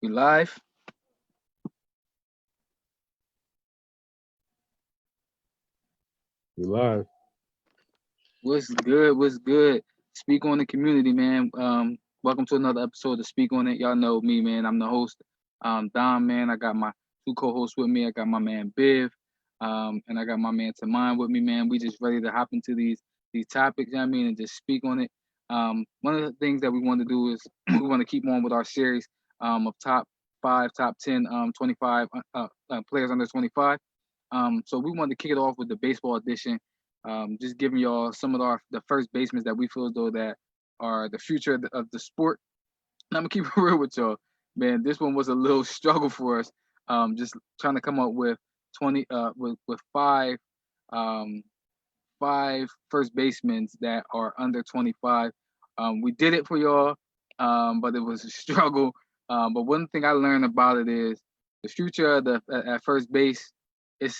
We live. We live. What's good? What's good? Speak on the community, man. Welcome to another episode of Speak on It. Y'all know me, man. I'm the host, Dom, man. I got my two co-hosts with me. I got my man Biv, and I got my man Tamine with me, man. We just ready to hop into these topics, you know what I mean, and just speak on it. One of the things that we want to do is we want to keep on with our series of top five, top 10, 25 players under 25. So we wanted to kick it off with the baseball edition, just giving y'all some of the first basemen that we feel though that are the future of the sport. And I'm gonna keep it real with y'all, man. This one was a little struggle for us. Just trying to come up with 20 with um five first basemen that are under 25. We did it for y'all, but it was a struggle. But one thing I learned about it is the future of the at first base is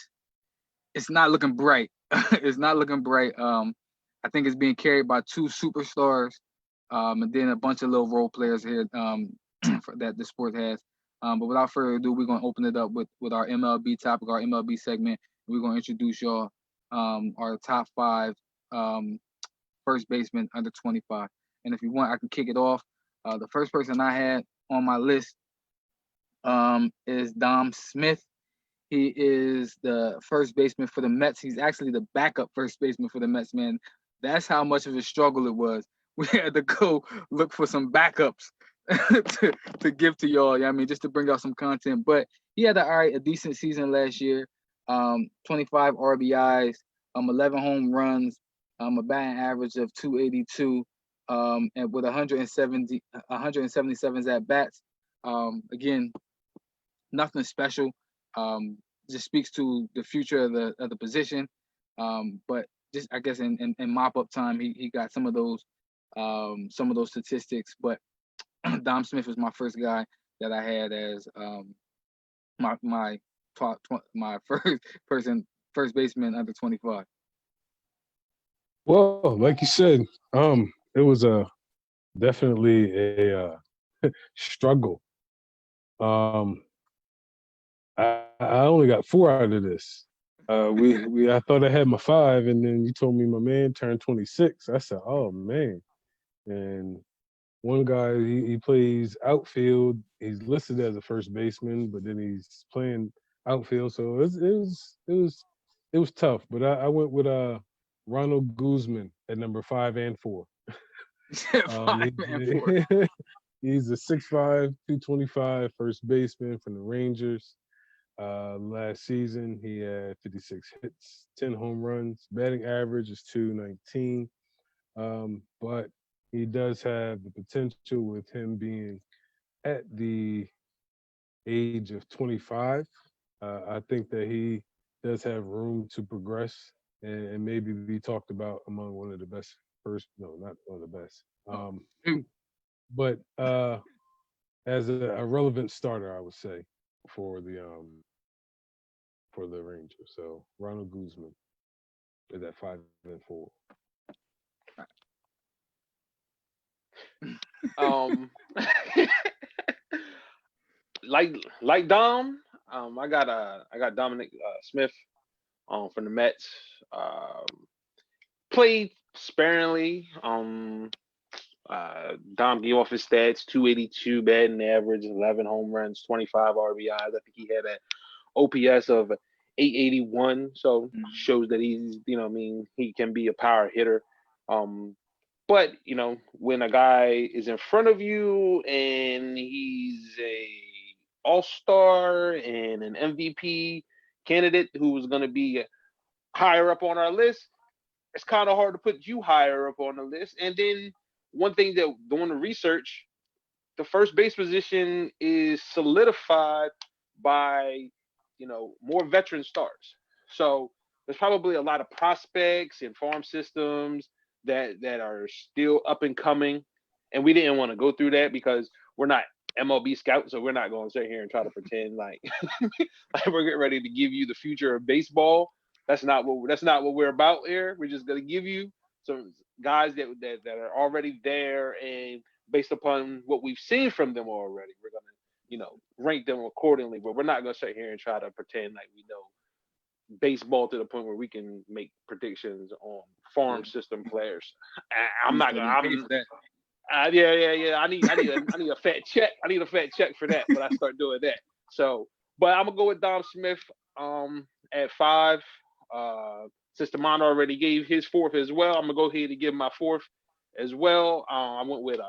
it's not looking bright. It's not looking bright. I think it's being carried by two superstars, and then a bunch of little role players here that the sport has. But without further ado, we're gonna open it up with our MLB topic, our MLB segment. We're gonna introduce y'all our top five um, first baseman under 25. And if you want, I can kick it off. The first person I had on my list is Dom Smith. He is the first baseman for the Mets. He's actually the backup first baseman for the Mets, man. That's how much of a struggle it was. We had to go look for some backups to give to y'all. Yeah, I mean, just to bring out some content. But he had a decent season last year. 25 RBIs, 11 home runs, a batting average of 282, and with 177 at bats. Again, nothing special. Just speaks to the future of the position. But just I guess in mop up time, he got some of those statistics. But Dom Smith was my first guy that I had as my my first baseman under 25. Well, like you said, it was definitely a struggle. Um, I only got four out of this. We I thought I had my five, and then you told me my man turned 26. I said, oh man. And one guy he plays outfield. He's listed as a first baseman, but then he's playing outfield. So it was tough. But I went with Ronald Guzman at number 5 and 4. Five and four. He's a 6'5", 225 first baseman from the Rangers. Last season, he had 56 hits, 10 home runs. Batting average is 219. But he does have the potential with him being at the age of 25. I think that he does have room to progress and maybe be talked about among one of the best first. No, not one of the best. But as a relevant starter, I would say for the Rangers. So Ronald Guzman is at 5 and 4. Um, like Dom, I got Dominic Smith from the Mets. Played sparingly. Dom gave off his stats: 282 batting average, 11 home runs, 25 RBIs. I think he had an OPS of 881. So shows that he's I mean he can be a power hitter. But when a guy is in front of you and he's a all-star and an MVP candidate who's going to be higher up on our list, it's kind of hard to put you higher up on the list. And then one thing that doing the research, the first base position is solidified by more veteran stars. So there's probably a lot of prospects and farm systems that are still up and coming, and we didn't want to go through that because we're not MLB scouts, so we're not going to sit here and try to pretend like like we're getting ready to give you the future of baseball. That's not what we're about here. We're just going to give you some guys that are already there, and based upon what we've seen from them already, we're going to rank them accordingly. But we're not gonna sit here and try to pretend like we know baseball to the point where we can make predictions on farm system players. I'm not gonna. Yeah. I need a fat check. I need a fat check for that when I start doing that. So, but I'm gonna go with Dom Smith at 5. Since Damon already gave his 4th as well, I'm gonna go ahead and give my 4th as well. I went with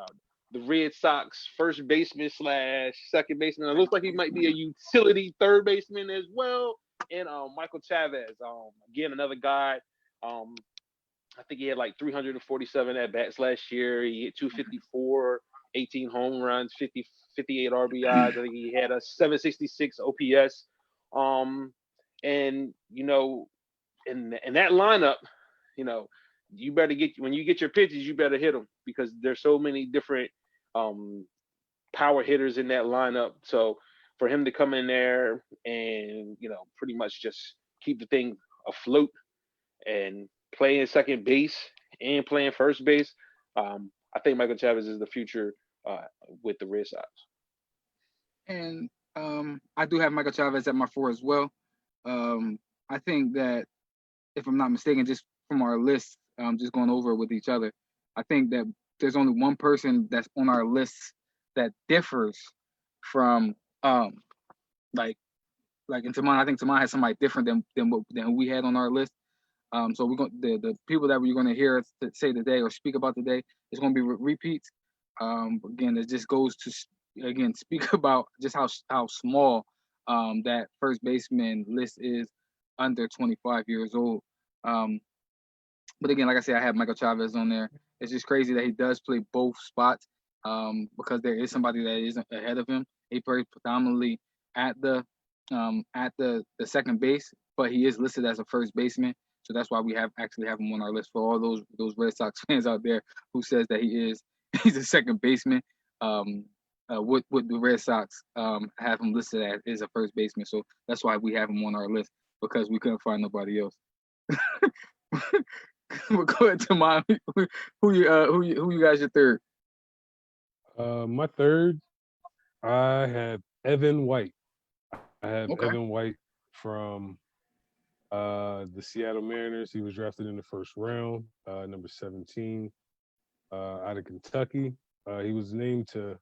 the Red Sox first baseman / second baseman. It looks like he might be a utility third baseman as well. And Michael Chavez, again another guy. I think he had like 347 at bats last year. He hit 254, 18 home runs, 58 RBIs. I think he had a 766 OPS. And in that lineup, you better when you get your pitches, you better hit them because there's so many different power hitters in that lineup. So for him to come in there and pretty much just keep the thing afloat and playing second base and playing first base, I think Michael Chavez is the future with the Red Sox. And I do have Michael Chavez at my 4 as well. I think that, if I'm not mistaken, just from our list, just going over it with each other, I think that there's only one person that's on our list that differs from like in Tamon. I think Tamon has somebody different than who we had on our list. So we're going the people that we're going to hear say today or speak about today is going to be repeats. Again, it just goes to speak about just how small that first baseman list is under 25 years old. But again, like I said, I have Michael Chavez on there. It's just crazy that he does play both spots because there is somebody that is ahead of him. He plays predominantly at the second base, but he is listed as a first baseman. So that's why we actually have him on our list. For all those Red Sox fans out there who says that he's a second baseman, with the Red Sox have him listed as a first baseman. So that's why we have him on our list, because we couldn't find nobody else. We're going to my who you guys your third? My third, I have Evan White. I have Evan White from the Seattle Mariners. He was drafted in the first round, number 17, out of Kentucky. He was named to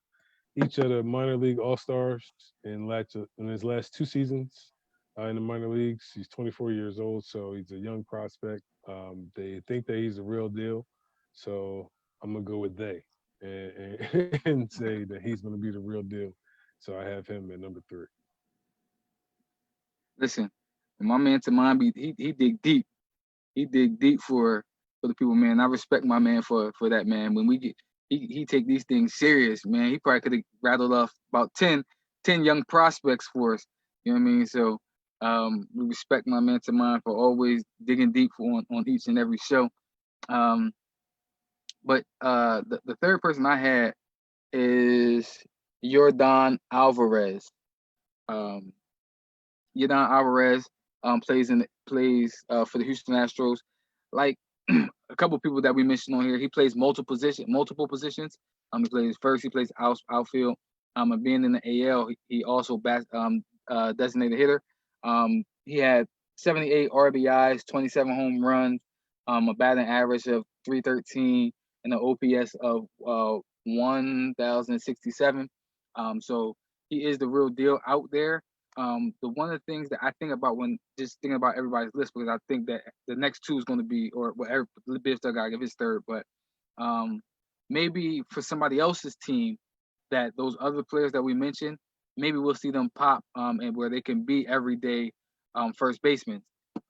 each of the minor league All-Stars in his last 2 seasons in the minor leagues. He's 24 years old, so he's a young prospect. They think that he's the real deal, so I'm gonna go with they and say that he's gonna be the real deal. So I have him at number 3. Listen, my man Tamon, he dig deep. He dig deep for the people, man. I respect my man for that, man. When we get he take these things serious, man. He probably could have rattled off about 10 young prospects for us. You know what I mean? So we respect my man Tamon for always digging deep on each and every show. But the third person I had is Yordan Alvarez. Yordan Alvarez plays for the Houston Astros. Like a couple people that we mentioned on here, he plays multiple positions. He plays first, he plays outfield. And being in the AL, he also designated hitter. He had 78 RBIs, 27 home runs, a batting average of 313, and an OPS of 1,067. So he is the real deal out there. One of the things that I think about when just thinking about everybody's list, because I think that the next 2 is going to be, or whatever, Biff still got to give his third, but maybe for somebody else's team, that those other players that we mentioned, maybe we'll see them pop and where they can be everyday first basemen.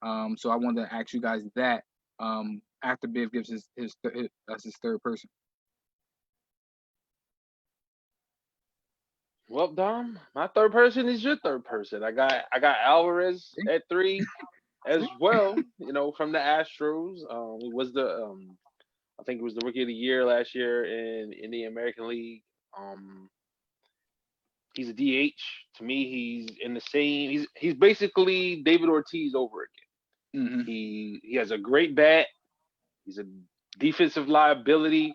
So I wanted to ask you guys that after Biff gives his third person. Well, Dom, my third person is your third person. I got Alvarez at 3 as well. From the Astros. He was I think it was the rookie of the year last year in the American League. He's a DH. To me, he's in the same. He's basically David Ortiz over again. Mm-hmm. He has a great bat. He's a defensive liability,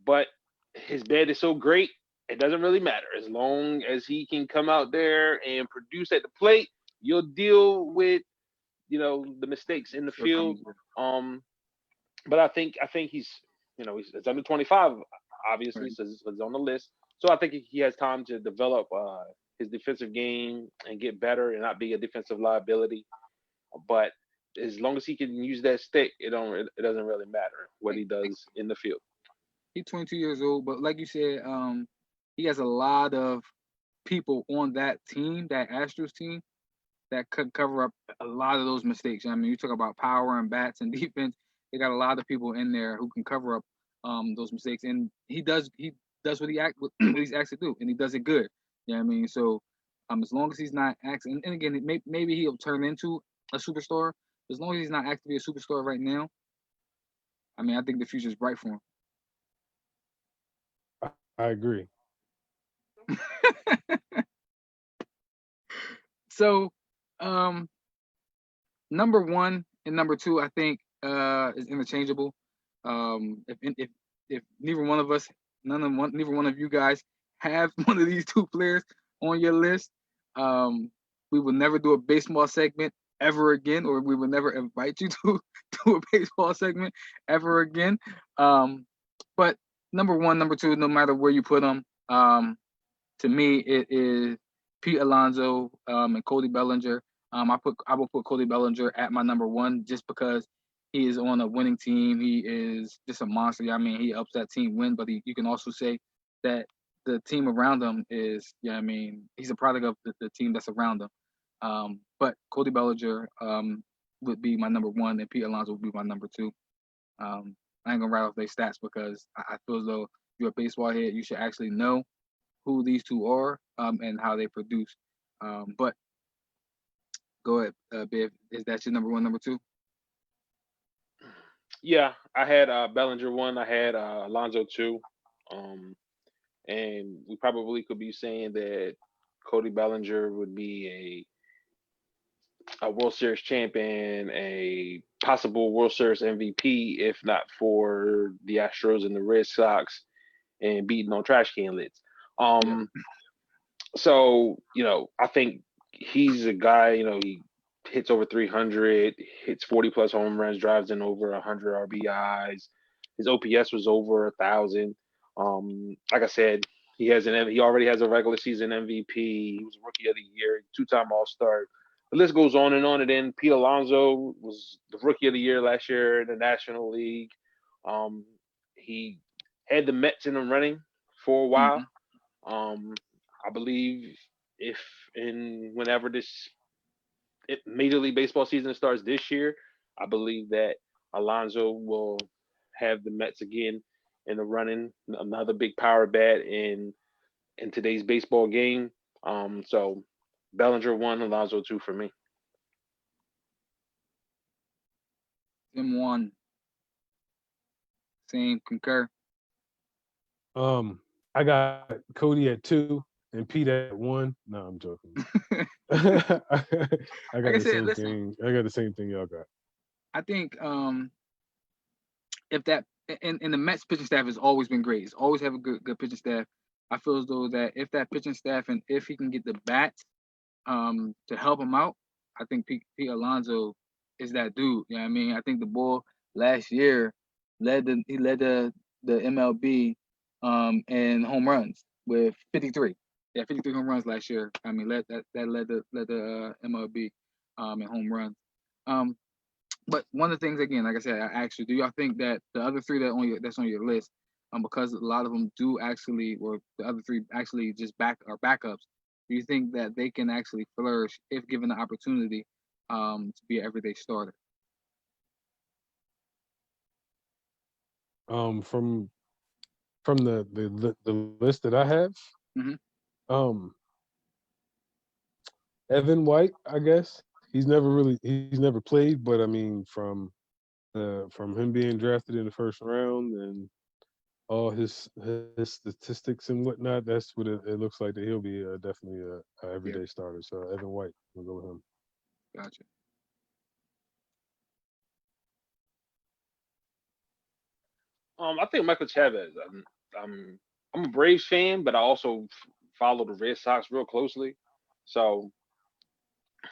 but his bat is so great it doesn't really matter as long as he can come out there and produce at the plate. You'll deal with the mistakes in the field. Shortcomings. Um, but I think he's under 25, obviously, Right. so he's on the list. So I think he has time to develop his defensive game and get better and not be a defensive liability. But as long as he can use that stick, it doesn't really matter what he does in the field. He's 22 years old, but like you said, he has a lot of people on that team, that Astros team, that could cover up a lot of those mistakes. I mean, you talk about power and bats and defense. They got a lot of people in there who can cover up those mistakes, and he does what he's asked to do, and he does it good. You know what I mean? So as long as he's not acting, and again, maybe he'll turn into a superstar. As long as he's not acting to be a superstar right now, I mean, I think the future is bright for I agree. him. So, um, number one and number two, I think, is interchangeable. If neither one of us, neither one of you guys have one of these two players on your list, um, we will never do a baseball segment ever again, or we will never invite you to do a baseball segment ever again. But number one, number two, no matter where you put them, to me, it is Pete Alonso and Cody Bellinger. I will put Cody Bellinger at my number one just because he is on a winning team. He is just a monster. I mean, he helps that team win, but you can also say that the team around him is, I mean, he's a product of the team that's around him. But Cody Bellinger would be my number one, and Pete Alonso would be my number two. I ain't gonna rattle off their stats because I feel as though you're a baseball head, you should actually know who these two are and how they produce. But go ahead, Biv. Is that your number one, number two? Yeah, I had Bellinger one. I had Alonzo two. Um, and we probably could be saying that Cody Bellinger would be a World Series champion, a possible World Series MVP, if not for the Astros and the Red Sox and beating on trash can lids. Yeah. Um, so I think he's a guy. He hits over 300, hits 40 plus home runs, drives in over 100 RBIs. His OPS was over 1,000. Like I said, he already has a regular season MVP. He was Rookie of the Year, two-time All Star. The list goes on and on. And then Pete Alonso was the Rookie of the Year last year in the National League. He had the Mets in the running for a while. Mm-hmm. Um, I believe if in whenever this Major League Baseball season starts this year, I believe that Alonso will have the Mets again in the running. Another big power bat in today's baseball game. So Bellinger one, Alonso two for me. Tim one, same concur. I got Cody at 2 and Pete at 1. No, I'm joking. I Like got I the said, same listen, thing. I got the same thing y'all got. I think if that and the Mets pitching staff has always been great. It's always have a good pitching staff. I feel as though that if that pitching staff and if he can get the bats to help him out, I think Pete Alonso is that dude. You know what I mean? I think the bull last year led the MLB in home runs with 53. Yeah, 53 home runs last year. I mean, that led the MLB in home runs. Um, but one of the things, again, like I said, I asked you, do y'all think that the other three that's on your list, because a lot of them do actually, or the other three actually just are backups, do you think that they can actually flourish if given the opportunity to be an everyday starter? From the list that I have, Hmm. um, Evan White, I guess he's never played, but I mean from him being drafted in the first round and all his statistics and whatnot, that's what it looks like that he'll be definitely a Yeah, everyday starter. So Evan White, we'll go with him. gotcha. I think Michael Chavez. I'm I'm a Braves fan, but I also follow the Red Sox real closely. So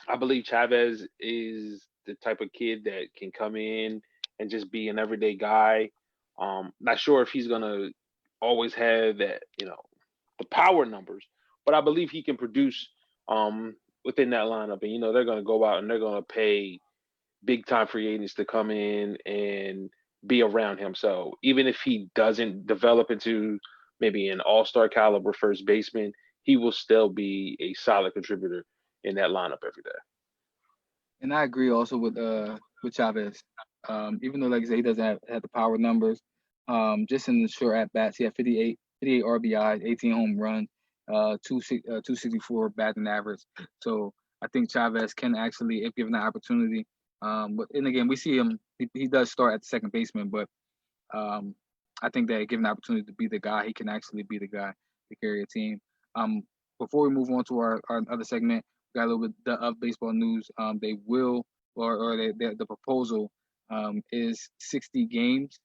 I believe Chavez is the type of kid that can come in and just be an everyday guy. Not sure if he's gonna always have that, the power numbers, but I believe he can produce within that lineup. And they're gonna go out and they're gonna pay big time free agents to come in and be around him. So even if he doesn't develop into maybe an all-star caliber first baseman, he will still be a solid contributor in that lineup every day. And I agree also with Chavez. Even though, like I said, he doesn't have the power numbers, just in the short at bats, he had 58 RBIs, 18 home runs, 264 batting average. So I think Chavez can actually, if given the opportunity, but and again, we see him. He does start at the second baseman, but um, I think that given the opportunity to be the guy, he can actually be the guy to carry a team. Um, Before we move on to our other segment, we got a little bit of baseball news. They will, or the proposal is 60 games.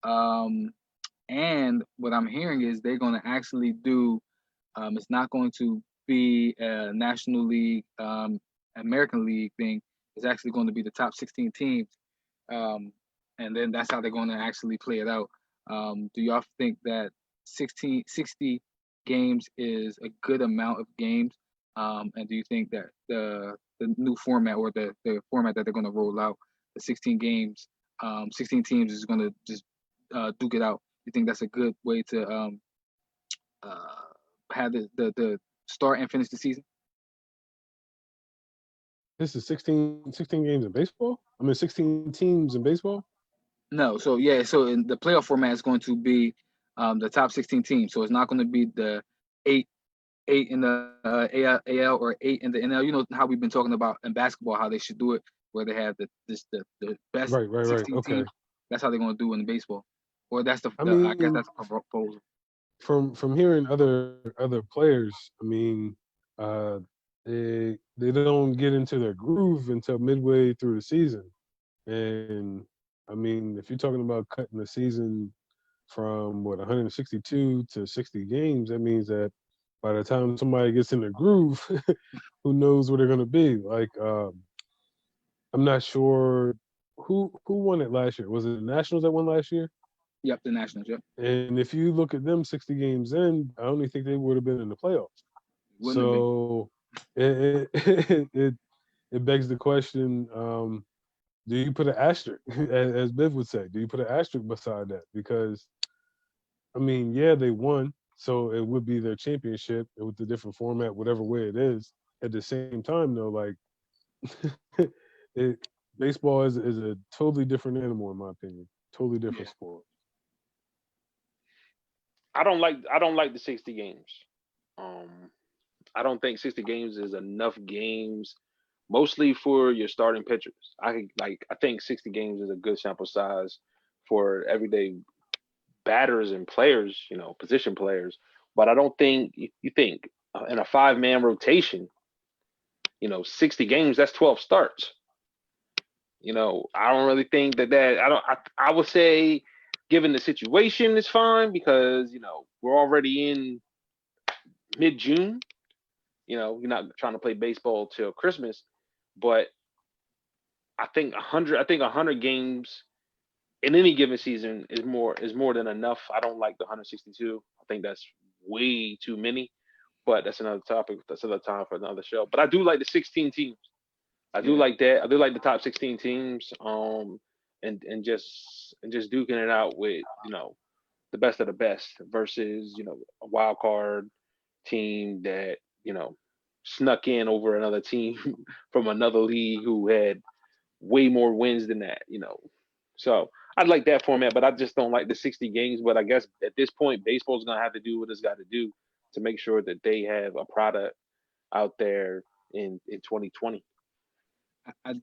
Um, and what I'm hearing is they're going to actually do, it's not going to be a National League, American League thing. It's actually going to be the top 16 teams. Um, and then that's how they're going to actually play it out. Do y'all think that 60 games is a good amount of games? And do you think that the new format or the format that they're going to roll out, the 16 games, 16 teams is going to just duke it out? You think that's a good way to uh, have the start and finish the season? This is 16 games in baseball. I mean, 16 teams in baseball. No, so yeah, so in the playoff format is going to be the top 16 teams. So it's not going to be the eight eight in the AL or eight in the NL. You know how we've been talking about in basketball how they should do it, where they have the best Right. 16 Okay. teams. That's how they're going to do it in baseball, or that's I I guess mean, that's a proposal. from hearing other players, I mean, uh, they don't get into their groove until midway through the season. And I mean, if you're talking about cutting the season from what 162 to 60 games, that means that by the time somebody gets in the groove, who knows where they're going to be? Like, I'm not sure who won it last year. Was it the Nationals that won last year? Yep, the Nationals. Yep, And if you look at them 60 games in, I only think they would have been in the playoffs. wouldn't have been. So it begs the question: do you put an asterisk, as Biv would say? Do you put an asterisk beside that? Because I mean, yeah, they won, so it would be their championship with the different format, whatever way it is. At the same time, though, like it, baseball is a totally different animal, in my opinion. Totally different Yeah, sport. I don't like the 60 games. Um, I don't think 60 games is enough games, mostly for your starting pitchers. I think 60 games is a good sample size for everyday batters and players, position players. But I don't think you think in a five-man rotation, 60 games, that's 12 starts. I don't really think that I don't I would say given the situation it's fine because, we're already in mid-June. You're not trying to play baseball till Christmas, but I think 100 games in any given season is more than enough. I don't like the 162. I think that's way too many, but that's another topic. That's another time for another show. But I do like the 16 teams. I do yeah, like that. I do like the top 16 teams. And just duking it out with the best of the best versus a wild card team that snuck in over another team from another league who had way more wins than that. So I'd like that format, but I just don't like the 60 games. But I guess at this point, baseball's gonna have to do what it's got to do to make sure that they have a product out there in 2020. I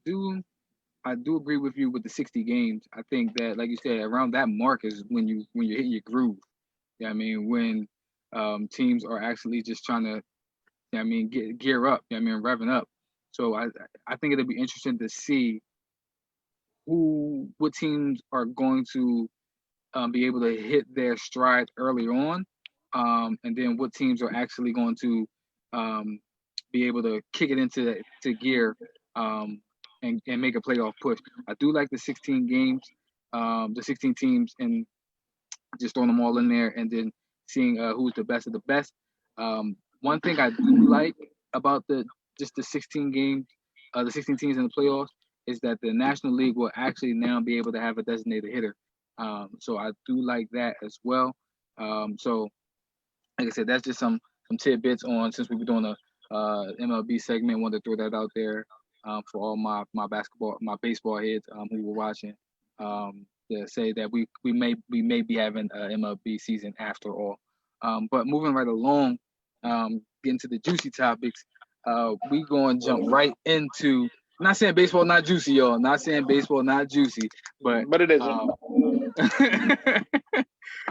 do agree with you with the 60 games. I think that, like you said, around that mark is when you're hitting your groove. Yeah, I mean when teams are actually just trying to, gear up. Revving up. So I think it'll be interesting to see what teams are going to be able to hit their stride early on, and then what teams are actually going to be able to kick it into gear and make a playoff push. I do like the 16 games, the 16 teams, and just throwing them all in there and then seeing who's the best of the best. One thing I do like about the 16 games, the 16 teams in the playoffs, is that the National League will actually now be able to have a designated hitter. So I do like that as well. So like I said, that's just some tidbits on, since we were doing a MLB segment. Wanted to throw that out there for all my baseball heads who were watching, to say that we may be having a MLB season after all. But moving right along, getting to the juicy topics, we going to jump right into. I'm not saying baseball not juicy, y'all. Not saying baseball not juicy, but it isn't.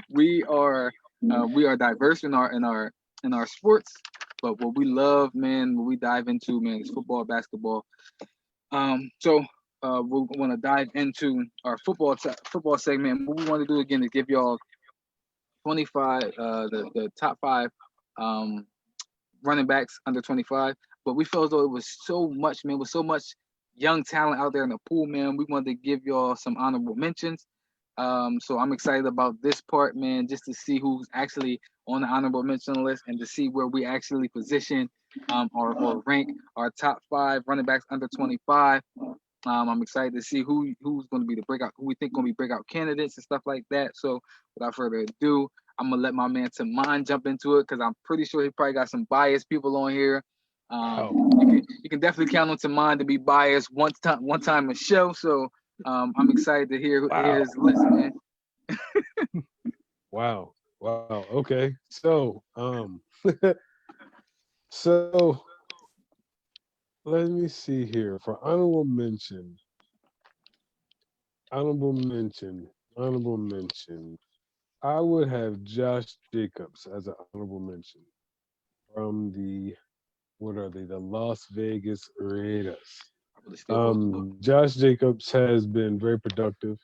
we are diverse in our sports, but what we love, man, what we dive into, man, is football, basketball. So we want to dive into our football segment. What we want to do again is give y'all 25 the top 5 running backs under 25. But we felt as though it was so much, man, with so much young talent out there in the pool, man. We wanted to give y'all some honorable mentions. So I'm excited about this part, man, just to see who's actually on the honorable mention list and to see where we actually position or rank our top 5 running backs under 25. I'm excited to see who's going to be the breakout, who we think going to be breakout candidates and stuff like that. So without further ado, I'm gonna let my man Taman jump into it because I'm pretty sure he probably got some biased people on here. You can definitely count on Taman to be biased one time a show. So I'm excited to hear his list, man. Wow. Okay. So so let me see here. For honorable mention. I would have Josh Jacobs as an honorable mention from the the Las Vegas Raiders. Josh Jacobs has been very productive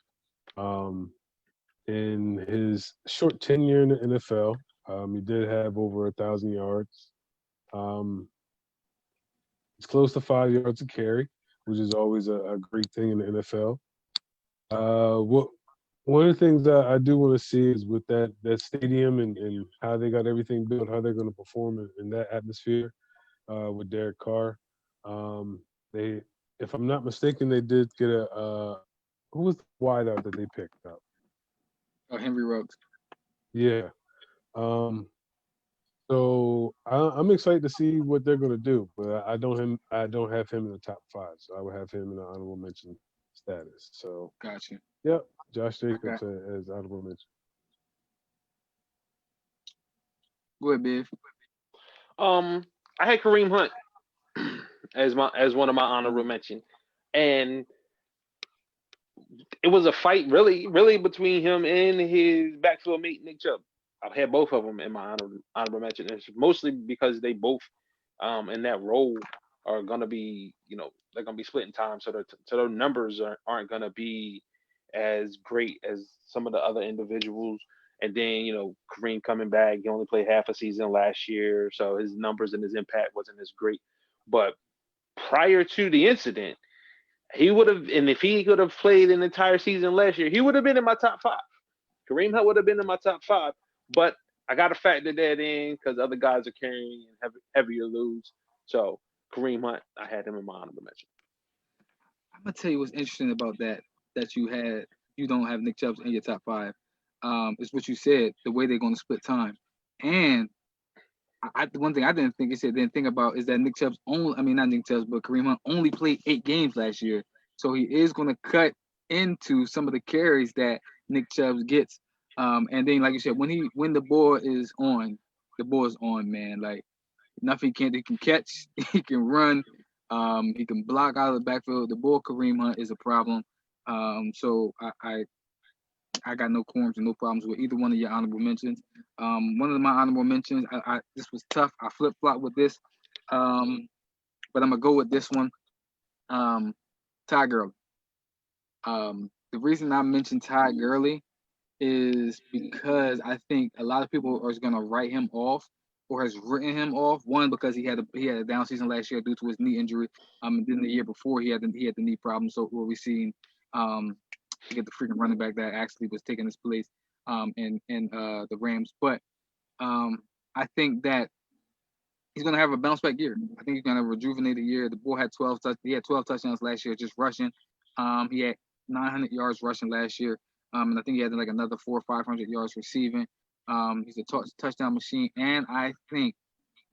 in his short tenure in the NFL. He did have over 1,000 yards. It's close to 5 yards a carry, which is always a great thing in the NFL. One of the things that I do want to see is with that stadium and how they got everything built, how they're going to perform in that atmosphere with Derek Carr. If I'm not mistaken, they did get who was the wideout that they picked up? Henry Ruggs. Yeah. So I'm excited to see what they're going to do, but I don't have him in the top 5, so I would have him in the honorable mention status. So gotcha. Yep, Josh Jacobs as honorable mention. Go ahead, Biv. I had Kareem Hunt as one of my honorable mention, and it was a fight really between him and his backfield mate Nick Chubb. I've had both of them in my honorable mention. It's mostly because they both in that role are gonna be, they're gonna be splitting time, so their numbers aren't gonna be as great as some of the other individuals. And then, Kareem coming back, he only played half a season last year, so his numbers and his impact wasn't as great. But prior to the incident, he would have, and if he could have played an entire season last year, he would have been in my top 5. Kareem Hunt would have been in my top 5, but I got to factor that in because other guys are carrying heavier loads. So Kareem Hunt, I had him in my honorable mention. I'm gonna tell you what's interesting about that you don't have Nick Chubb in your top 5. Is what you said, the way they're going to split time. And the one thing I didn't think about is that Nick Chubb's not Nick Chubb's, but Kareem Hunt only played 8 games last year. So he is going to cut into some of the carries that Nick Chubb gets. And then, like you said, when the ball is on, man. Like nothing he can catch, he can run, he can block out of the backfield. The ball Kareem Hunt is a problem. So I got no qualms and no problems with either one of your honorable mentions. One of my honorable mentions, this was tough. I flip-flop with this, but I'm gonna go with this one. Ty Gurley. The reason I mentioned Ty Gurley is because I think a lot of people are going to write him off or has written him off. One, because he had a down season last year due to his knee injury. And then the year before he had the knee problem. So what we seen, to get the freaking running back that actually was taking his place, in the Rams. But I think that he's gonna have a bounce back year. I think he's gonna have a rejuvenated year. The boy had 12 touchdowns last year just rushing. He had 900 yards rushing last year. And I think he had like another 400 or 500 yards receiving. He's a touchdown machine, and I think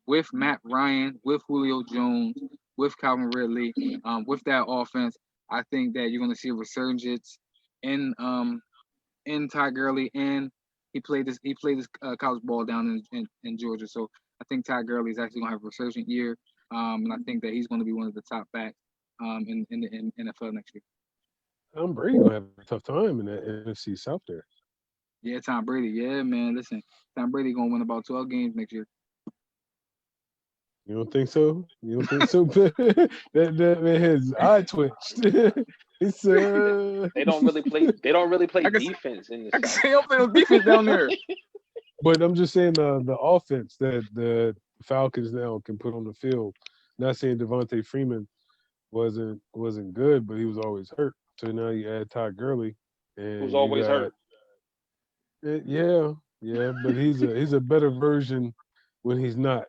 with Matt Ryan, with Julio Jones, with Calvin Ridley, with that offense, I think that you're going to see a resurgence in Todd Gurley, and he played his college ball down in Georgia. So I think Todd Gurley is actually going to have a resurgent year, and I think that he's going to be one of the top backs in the NFL next year. Tom Brady gonna have a tough time in that NFC South there. Yeah, Tom Brady. Yeah, man. Listen, Tom Brady going to win about 12 games next year. You don't think so? You don't think so? that man, his eye twitched. It's They don't really play. They don't really play I can, defense in I the can South. say I'm playing defense down there. But I'm just saying the offense that the Falcons now can put on the field. Not saying Devontae Freeman wasn't good, but he was always hurt. So now you add Todd Gurley, Who's and you always got hurt. yeah, but he's a better version when he's not.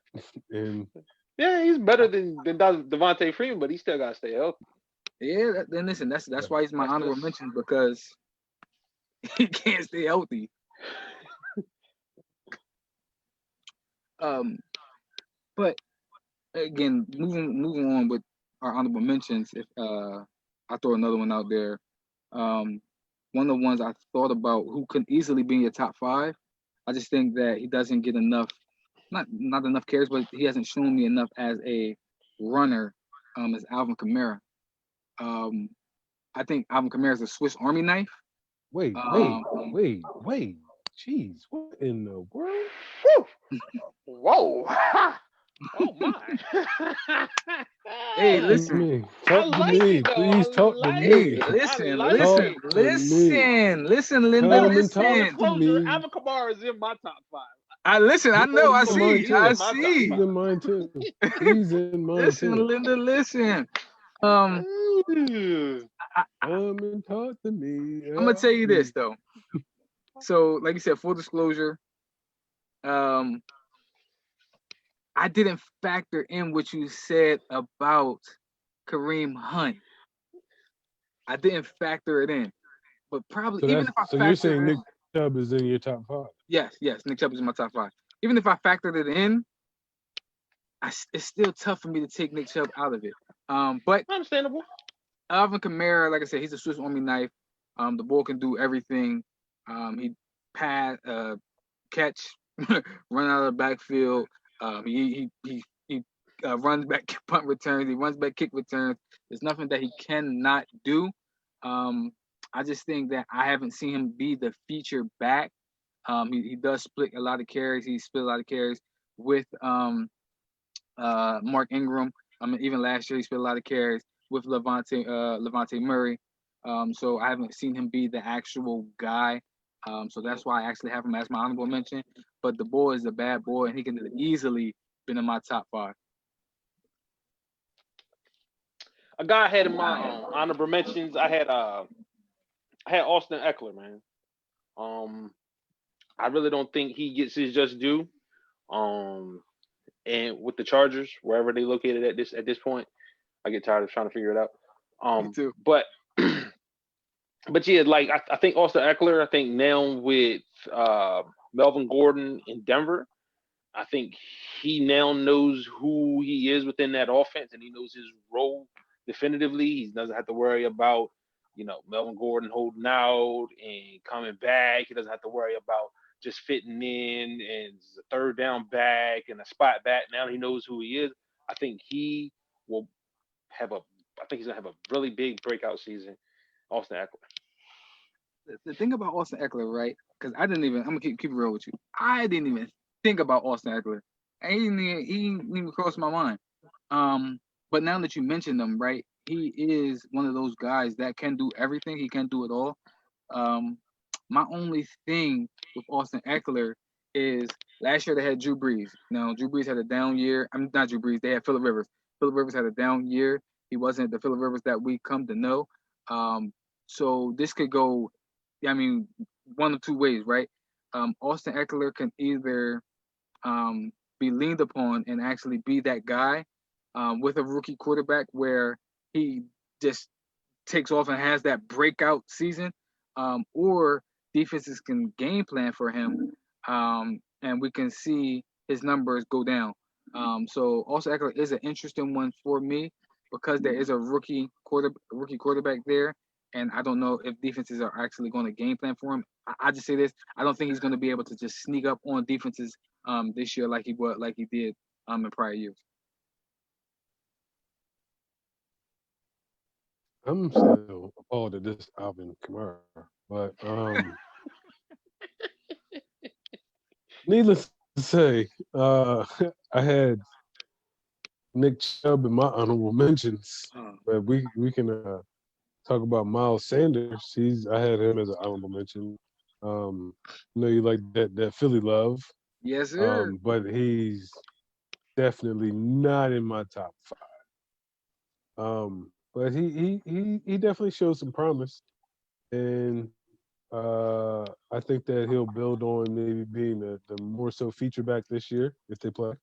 And Yeah, he's better than Devontae Freeman, but he still got to stay healthy. Yeah, then listen, that's why he's my That's honorable just mention because he can't stay healthy. Um, but again, moving on with our honorable mentions. If I throw another one out there, um, one of the ones I thought about who could easily be in your top five. I just think that he doesn't get enough, not enough cares, but he hasn't shown me enough as a runner. As Alvin Kamara. Um, I think Alvin Kamara is a Swiss Army knife. wait, wait, Um, wait, wait. Jeez, what in the world? Whew. Whoa! Oh my! hey, Talk to listen. me. I Talk to like me. it though. I Please talk to like Hey, me. it. I listen, like Talk listen, it. to me. listen, Linda, Come Full, and full talk listen. to disclosure, me. Alvin Kamara is in my top five. I listen. I know. I He's in mine see. He's I too. in my top see. He's five. in mine too. He's in mine Listen, too. Linda, listen. Um, Ooh. I, Come and talk to me. I'm gonna tell you this Please. though. So, like you said, full disclosure. Um, I didn't factor in what you said about Kareem Hunt. I didn't factor it in, but probably even if I So you're saying factor Nick in, Chubb is in your top five. yes, Nick Chubb is in my top five. Even if I factored it in, it's still tough for me to take Nick Chubb out of it. But Understandable. Alvin Kamara, like I said, he's a Swiss Army knife. The ball can do everything. He pass, catch, run out of the backfield. He runs back punt returns. He runs back kick returns. There's nothing that he cannot do. Um, I just think that I haven't seen him be the feature back. He does split a lot of carries. He split a lot of carries with Mark Ingram. I mean, even last year he split a lot of carries with Levante Murray. So I haven't seen him be the actual guy. So that's why I actually have him as my honorable mention. But the boy is a bad boy, and he can easily been in my top five. A guy I had in my honorable mentions. I had Austin Eckler, man. Um, I really don't think he gets his just due. Um, and with the Chargers, wherever they located at this point, I get tired of trying to figure it out. Me too. But but yeah, like I think Austin Eckler. I think now with Melvin Gordon in Denver, I think he now knows who he is within that offense, and he knows his role definitively. He doesn't have to worry about Melvin Gordon holding out and coming back. He doesn't have to worry about just fitting in and a third down back and a spot back. Now he knows who he is. I think he will have a. I think he's gonna have a really big breakout season. Austin Eckler. The thing about Austin Eckler, right? Because I didn't even. I'm gonna keep it real with you. I didn't even think about Austin Eckler. He didn't even cross my mind. But now that you mentioned him, right? He is one of those guys that can do everything. He can do it all. Um, My only thing with Austin Eckler is last year they had Drew Brees. Now Drew Brees had a down year. I'm not Drew Brees. They had Phillip Rivers. Phillip Rivers had a down year. He wasn't the Phillip Rivers that we come to know. Um, so this could go, I mean, one of two ways, right? Austin Eckler can either be leaned upon and actually be that guy with a rookie quarterback where he just takes off and has that breakout season, or defenses can game plan for him, and we can see his numbers go down. So also Eckler is an interesting one for me because there is a rookie quarterback there, and I don't know if defenses are actually going to game plan for him. I just say this: I don't think he's going to be able to just sneak up on defenses this year like he did in prior years. I'm still appalled at this Alvin Kamara, but needless to say, I had Nick Chubb in my honorable mentions, but we can talk about Miles Sanders. I had him as an honorable mention. I know you like that Philly love, Yes, sir. but he's definitely not in my top five. But he definitely shows some promise, and I think that he'll build on maybe being the more so feature back this year if they play.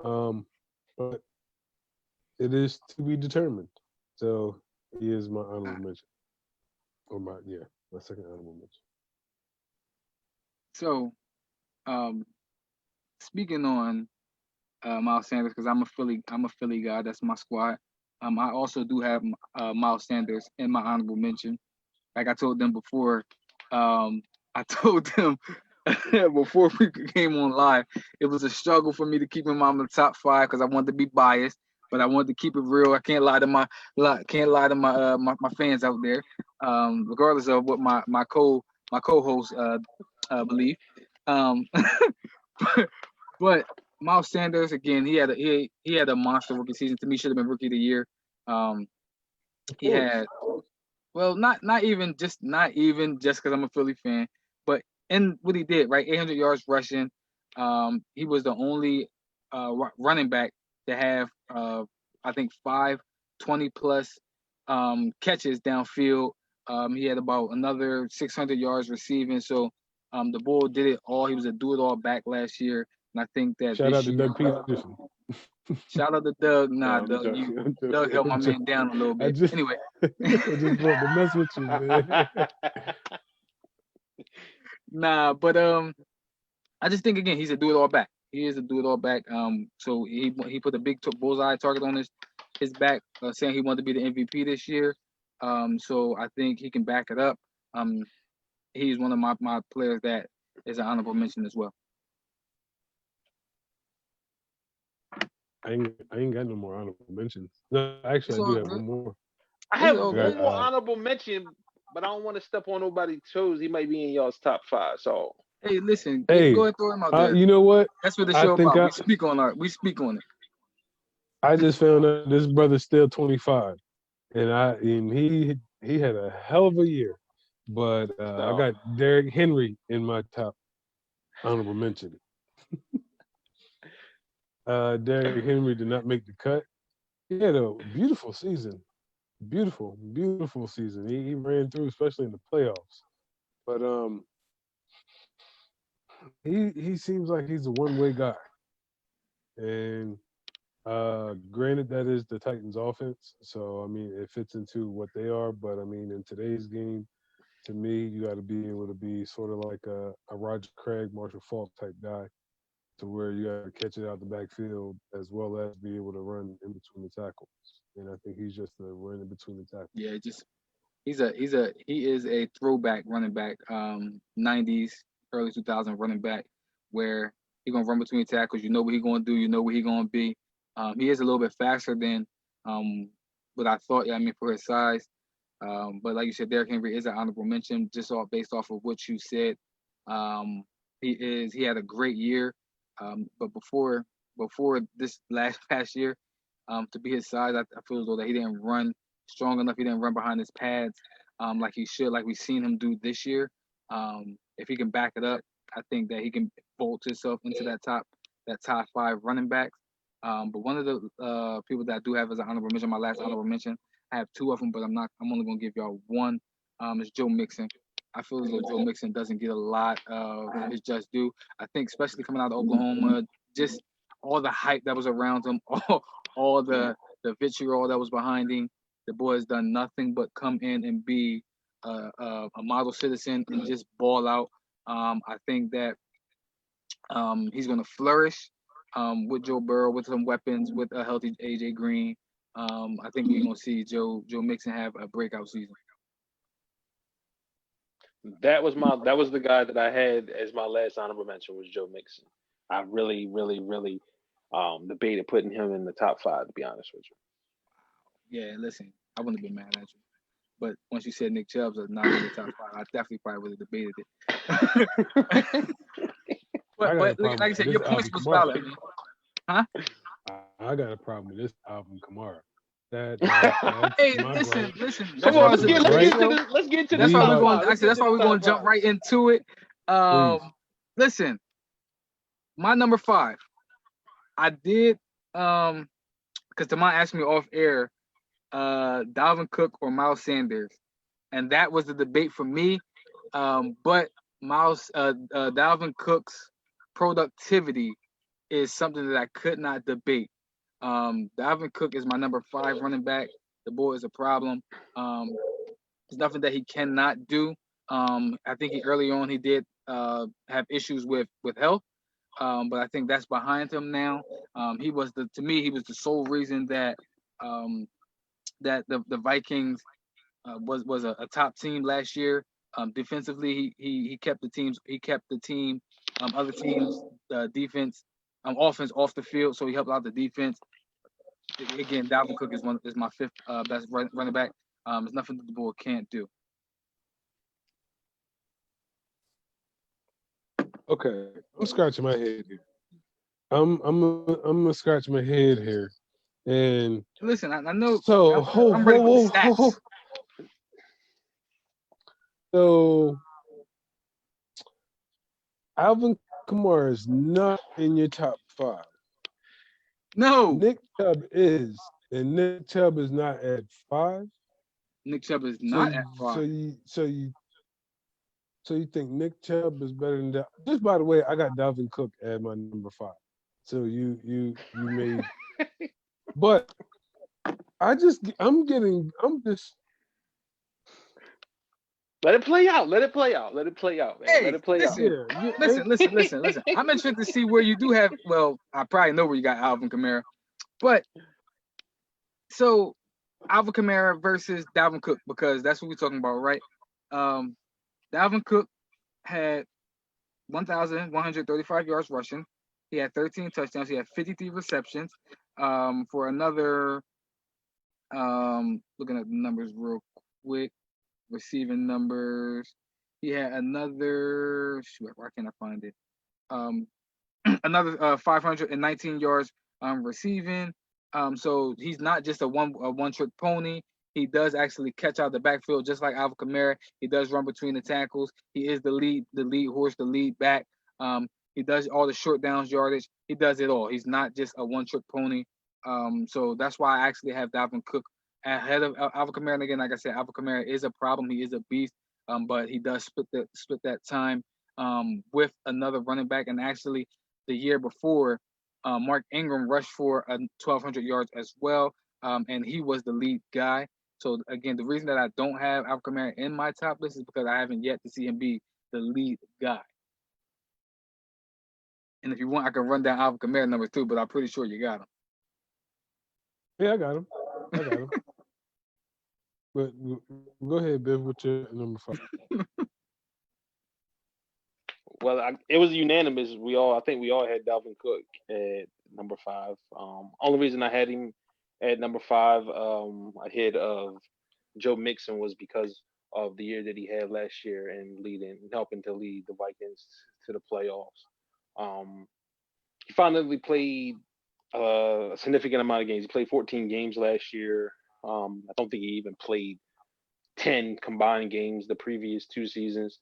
But it is to be determined. So he is my honorable mention, or my second honorable mention. So, um, speaking on Miles Sanders, because I'm a Philly guy. That's my squad. I also do have Miles Sanders in my honorable mention. Like I told them before, I told them before we came on live, it was a struggle for me to keep him on the top five because I wanted to be biased, but I wanted to keep it real. I can't lie to can't lie to my fans out there, regardless of what my co-host believe. Um, but Miles Sanders again, he had a monster rookie season. To me, should have been rookie of the year. Um, Of he course. had well, not even just because I'm a Philly fan, but in what he did, right? 800 yards rushing. He was the only running back to have I think 520 plus catches downfield. He had about another 600 yards receiving. So the bull did it all. He was a do it all back last year, and I think that Shout out this to year. Doug Peterson. Shout out to Doug. No, Nah, I'm Doug, joking. I'm Doug joking. held my I'm joking. man down a little I bit. just Anyway, I just wanted to mess with you, man. nah, but I just think again he's a do it all back. He is a do it all back. So he put a big bullseye target on his back, saying he wanted to be the MVP this year. So I think he can back it up. Um, he's one of my players that is an honorable mention as well. I ain't got no more honorable mentions. No, actually, I It's do all have good. one more. I It's have all I got good. one more honorable mention, but I don't want to step on nobody's toes. He might be in y'all's top five. So Hey, listen, go hey, ahead, throw him out there. you know what? That's what the I show think about. We speak on it. I just found out this brother's still 25, and he had a hell of a year. But I so got Derrick Henry in my top honorable mention. Derrick Henry did not make the cut. He had a beautiful season. Beautiful season. He ran through, especially in the playoffs. But he seems like he's a one way guy. And granted, that is the Titans' offense, so I mean it fits into what they are. But I mean, in today's game, to me, you got to be able to be sort of like a Roger Craig, Marshall Falk type guy, to where you got to catch it out the backfield as well as be able to run in between the tackles. And I think he's just a run in between the tackles. Yeah, just he is a throwback running back, 90s, early 2000 running back, where he gonna run between tackles. You know what he gonna do. You know where he gonna be. He is a little bit faster than what I thought. Yeah, I mean for his size. But like you said, Derrick Henry is an honorable mention, just all based off of what you said. Um, he had a great year, but before this last past year, to be his size, I feel as though that he didn't run strong enough. He didn't run behind his pads like he should, like we've seen him do this year. If he can back it up, I think that he can vault himself into that top five running backs. But one of the people that I do have as an honorable mention, my last honorable mention, I have two of them, but I'm only gonna give y'all one. Is Joe Mixon. I feel as though Joe Mixon doesn't get a lot of his just due. I think, especially coming out of Oklahoma, just all the hype that was around him, all the vitriol that was behind him. The boy has done nothing but come in and be a model citizen and just ball out. I think that he's going to flourish with Joe Burrow, with some weapons, with a healthy AJ Green. I think we're going to see Joe Mixon have a breakout season. That was the guy that I had as my last honorable mention was Joe Mixon. I really, really, really debated putting him in the top 5, to be honest with you. Yeah, listen, I wouldn't have been mad at you. But once you said Nick Chubb's not in the top 5, I definitely probably would have debated it. but like I said, your points was valid. Huh? I got a problem with this Alvin Kamara. Hey, listen. Come on, let's get to this. That's why we're going. Actually, that's why we're going to jump right into it. Listen, my number 5. I did because Tamon asked me off air, Dalvin Cook or Miles Sanders, and that was the debate for me. But Dalvin Cook's productivity is something that I could not debate. Dalvin Cook is my number 5 running back. The boy is a problem. There's nothing that he cannot do. I think early on he did have issues with health, but I think that's behind him now. He was the sole reason that that the Vikings was a top team last year. Defensively, he kept the team, other teams' defense, offense off the field, so he helped out the defense. Again, Dalvin Cook is my 5th best running back. There's nothing that the boy can't do. Okay, I'm scratching my head here. I'm gonna scratch my head here, and listen. I know. So I'm ready for the stats. So Alvin Kamara is not in your top 5. No. Nick Chubb is, and Nick Chubb is not at 5. Nick Chubb is not at 5. So you think Nick Chubb is better than that? Just by the way, I got Dalvin Cook at my number 5. So you made, but I'm just. Let it play out. Man. Hey, let it play out. Listen. I'm interested to see where you do have. Well, I probably know where you got Alvin Kamara, but so Alvin Kamara versus Dalvin Cook, because that's what we're talking about, right? Dalvin Cook had 1,135 yards rushing. He had 13 touchdowns. He had 53 receptions. For another, looking at the numbers real quick. Receiving numbers. He had another. Shoot, why can't I find it? Another 519 yards receiving. So he's not just a one trick pony. He does actually catch out the backfield just like Alvin Kamara. He does run between the tackles. He is the lead horse, the lead back. He does all the short downs yardage. He does it all. He's not just a one trick pony. So that's why I actually have Dalvin Cook ahead of Alvin Kamara. And again, like I said, Alvin Kamara is a problem. He is a beast. But he does split that time with another running back. And actually, the year before, Mark Ingram rushed for 1,200 yards as well, and he was the lead guy. So again, the reason that I don't have Alvin Kamara in my top list is because I haven't yet to see him be the lead guy. And if you want, I can run down Alvin Kamara number 2, but I'm pretty sure you got him. Yeah, I got him. But go ahead, Biv, with your number 5. Well, it was unanimous. I think we all had Dalvin Cook at number 5. Only reason I had him at number 5 ahead of Joe Mixon was because of the year that he had last year and helping to lead the Vikings to the playoffs. He finally played a significant amount of games. He played 14 games last year. I don't think he even played 10 combined games the previous 2 seasons.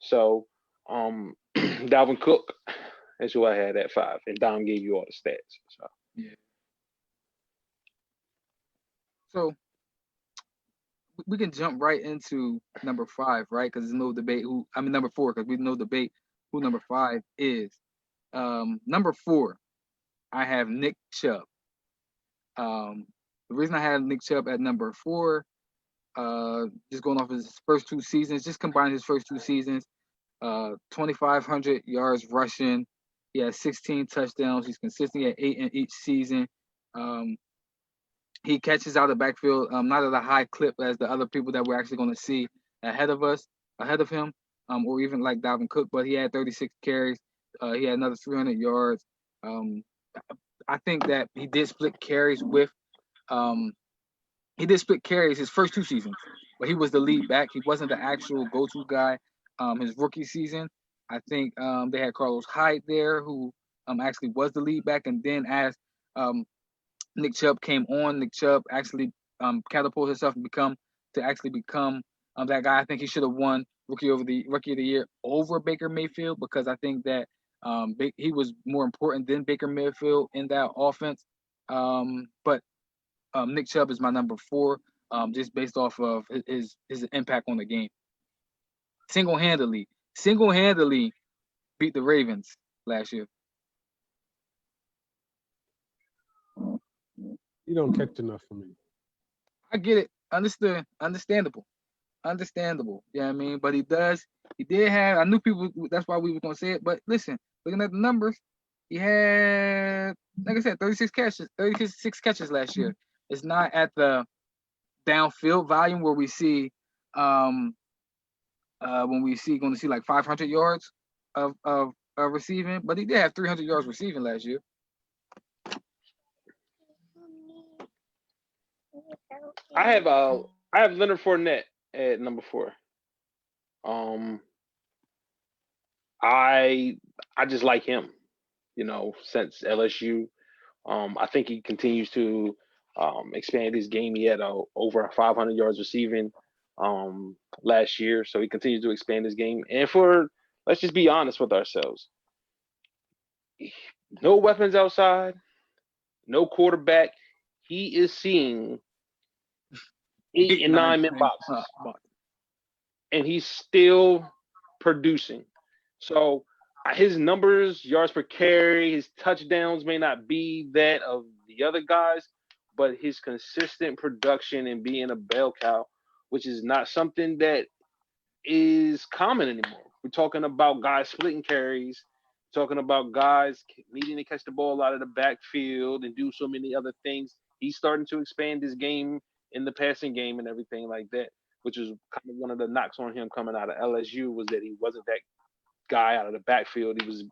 So, Dalvin Cook is who I had at 5, and Dom gave you all the stats. So, Yeah. So we can jump right into number 5, right? Because there's no debate who. I mean number 4, because we no debate who number 5 is. Number 4, I have Nick Chubb. The reason I have Nick Chubb at number 4, just going off his first 2 seasons, just combining his first 2 seasons, 2,500 yards rushing. He has 16 touchdowns. He's consistently at 8 in each season. He catches out of the backfield, not at a high clip as the other people that we're actually going to see ahead of him, or even like Dalvin Cook. But he had 36 carries. He had another 300 yards. I think that he did split carries with. He did split carries his first 2 seasons, but he was the lead back. He wasn't the actual go-to guy. His rookie season, I think they had Carlos Hyde there, who actually was the lead back, and then as Nick Chubb came on, Nick Chubb actually catapulted himself and become that guy. I think he should have won rookie of the year over Baker Mayfield, because I think that he was more important than Baker Mayfield in that offense. But Nick Chubb is my number 4, just based off of his impact on the game. Single-handedly beat the Ravens last year. You don't catch enough for me. I get it. Understandable. Yeah, I mean, but he did have. I knew people. That's why we were gonna say it. But listen, looking at the numbers, he had, like I said, 36 catches last year. It's not at the downfield volume where we see, going to see like 500 yards of receiving, but he did have 300 yards receiving last year. I have Leonard Fournette at number 4. I just like him, since LSU. I think he continues to expand his game. He had over 500 yards receiving last year, so he continues to expand his game. And let's just be honest with ourselves. No weapons outside, no quarterback. He is seeing 8 and 9 man boxes, and he's still producing. So his numbers, yards per carry, his touchdowns may not be that of the other guys, but his consistent production and being a bell cow, which is not something that is common anymore. We're talking about guys splitting carries, talking about guys needing to catch the ball out of the backfield and do so many other things. He's starting to expand his game in the passing game and everything like that, which is kind of one of the knocks on him coming out of LSU, was that he wasn't that guy out of the backfield. He was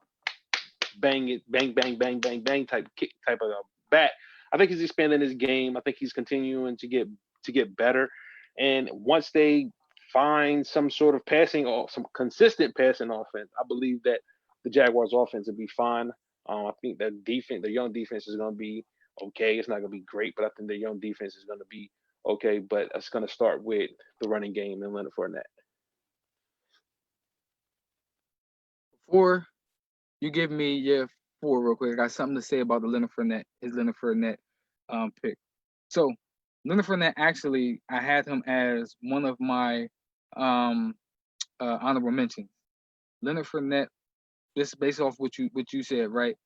bang, bang, bang, bang type of bat. I think he's expanding his game. I think he's continuing to get better. And once they find some sort of passing or some consistent passing offense, I believe that the Jaguars' offense will be fine. I think that the young defense is going to be okay. It's not going to be great, but I think the young defense is going to be okay. But it's going to start with the running game and Leonard Fournette. Before you give me your 4 real quick, I got something to say about his Leonard Fournette pick. So Leonard Fournette, actually, I had him as one of my honorable mentions. Leonard Fournette, just based off what you said, right?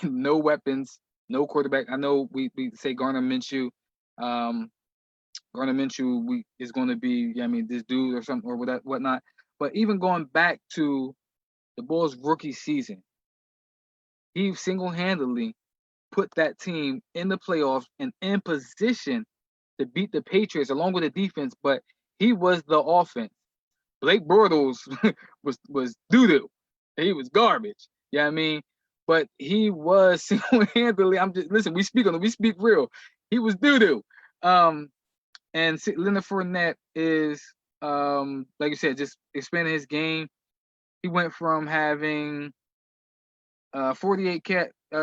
No weapons, no quarterback. I know we say Gardner Minshew. Gardner Minshew is going to be, this dude or something or whatnot. But even going back to the Bulls' rookie season, he single-handedly put that team in the playoffs and in position to beat the Patriots along with the defense. But he was the offense. Blake Bortles was doo-doo. He was garbage. You know what I mean? But he was single-handedly. We speak real. He was doo-doo. And Leonard Fournette is, like you said, just expanding his game. He went from having 48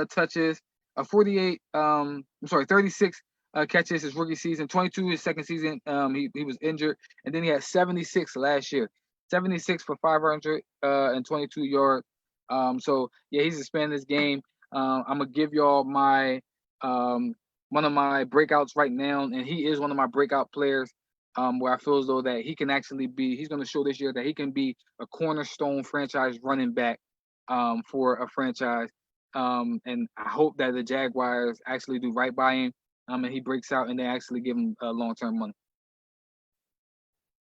touches, 36 catches his rookie season, 22 his second season. He was injured, and then he had 76 last year. 76 for 522 yards. So yeah, he's expanding this game. I'm gonna give y'all my one of my breakouts right now, and he is one of my breakout players. Where I feel as though that he can actually be, he's going to show this year that he can be a cornerstone franchise running back for a franchise. And I hope that the Jaguars actually do right by him, and he breaks out and they actually give him long-term money.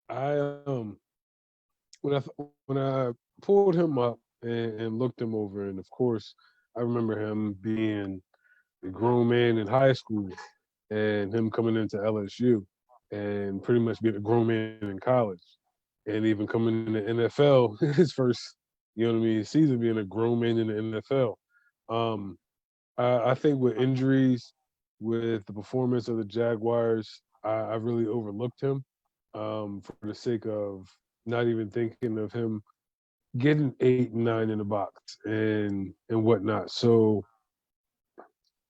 I when I when I pulled him up and looked him over, and of course I remember him being a grown man in high school and him coming into LSU and pretty much being a grown man in college and even coming in the NFL his first, you know what I mean, season being a grown man in the NFL. Um, I think with injuries, with the performance of the Jaguars, I really overlooked him for the sake of not even thinking of him getting 8 and 9 in the box and whatnot. So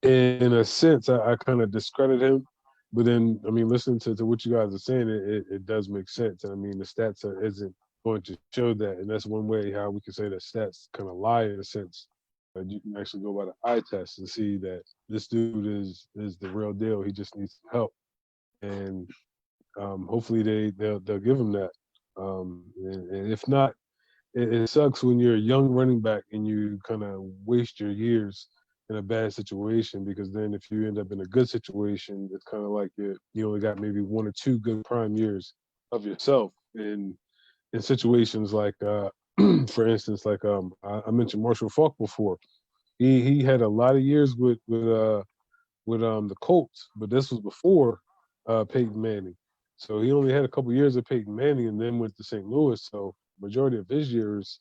in a sense, I kind of discredit him. But then, I mean, listening to what you guys are saying, it does make sense. And I mean, the stats isn't going to show that. And that's one way how we can say that stats kind of lie in a sense. But you can actually go by the eye test and see that this dude is the real deal. He just needs some help. And hopefully they'll give him that. And if not, it sucks when you're a young running back and you kind of waste your years in a bad situation, because then if you end up in a good situation, it's kind of like you only got maybe 1 or 2 good prime years of yourself in situations like for instance, like I mentioned Marshall Falk before. He had a lot of years with the Colts, but this was before Peyton Manning. So he only had a couple years of Peyton Manning and then went to St. Louis. So majority of his years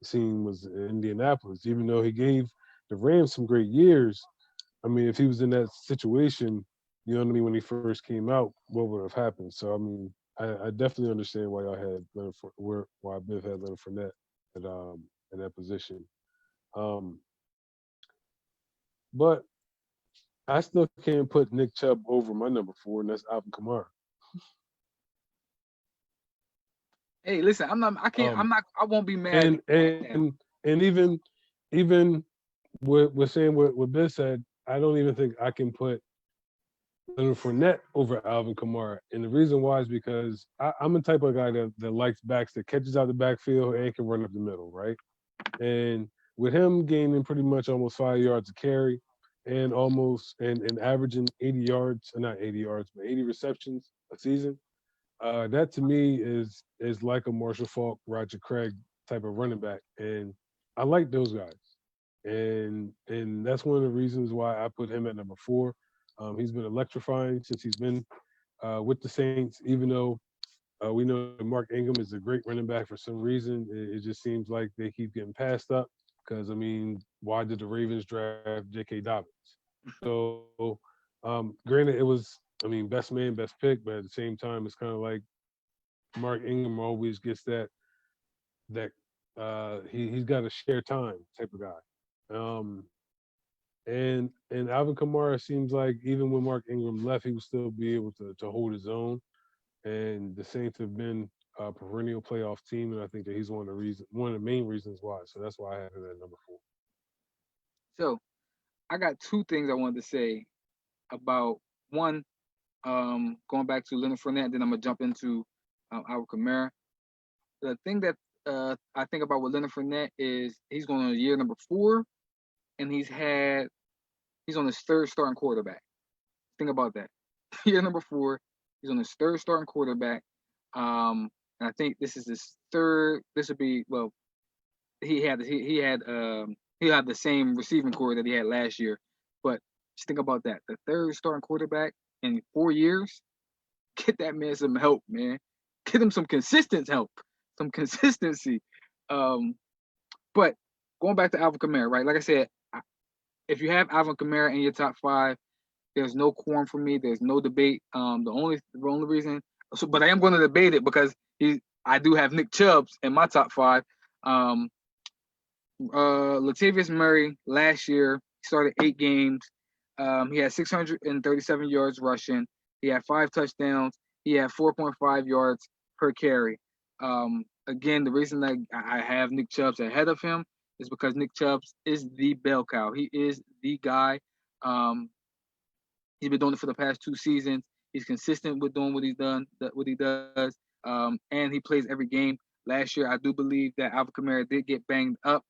seen was in Indianapolis, even though he gave the Rams some great years. I mean, if he was in that situation, you know what I mean, when he first came out, what would have happened? So I mean, I definitely understand why y'all had why Biff had Leonard Fournette at that position. Um, but I still can't put Nick Chubb over my number 4, and that's Alvin Kamara. Hey, listen, I'm not. I can't. I'm not. I won't be mad. And even with saying what Bill said, I don't even think I can put Leonard Fournette over Alvin Kamara. And the reason why is because I'm the type of guy that likes backs that catches out the backfield and can run up the middle, right? And with him gaining pretty much almost 5 yards a carry and and averaging 80 yards, not 80 yards, but 80 receptions a season, that to me is like a Marshall Falk, Roger Craig type of running back. And I like those guys. And that's one of the reasons why I put him at number 4. He's been electrifying since he's been with the Saints, even though we know that Mark Ingram is a great running back. For some reason, it just seems like they keep getting passed up because, I mean, why did the Ravens draft J.K. Dobbins? So, granted, it was, I mean, best man, best pick, but at the same time, it's kind of like Mark Ingram always gets that he's got a share time type of guy. And Alvin Kamara seems like even when Mark Ingram left, he would still be able to hold his own. And the Saints have been a perennial playoff team, and I think that he's one of the main reasons why. So that's why I have him at number 4. So I got 2 things I wanted to say about one. Going back to Leonard Fournette, then I'm gonna jump into Alvin Kamara. The thing that I think about with Leonard Fournette is he's going on year number 4, and he's on his 3rd starting quarterback. Think about that. Year number 4, he's on his 3rd starting quarterback. And I think this is his 3rd. This would be he had the same receiving core that he had last year. But just think about that. The 3rd starting quarterback in 4 years. Get that man some help, man. Get him some consistent help, some consistency. But going back to Alvin Kamara, right? Like I said, if you have Alvin Kamara in your top 5, there's no quorum for me. There's no debate. The only reason, but I am going to debate it because I do have Nick Chubbs in my top 5. Latavius Murray last year started 8 games. He had 637 yards rushing. He had 5 touchdowns. He had 4.5 yards per carry. again, the reason that I have Nick Chubbs ahead of him is because Nick Chubbs is the bell cow. He is the guy. Um, he's been doing it for the past 2 seasons. He's consistent with doing what he's done, what he does, and he plays every game. Last year, I do believe that Alvin Kamara did get banged up,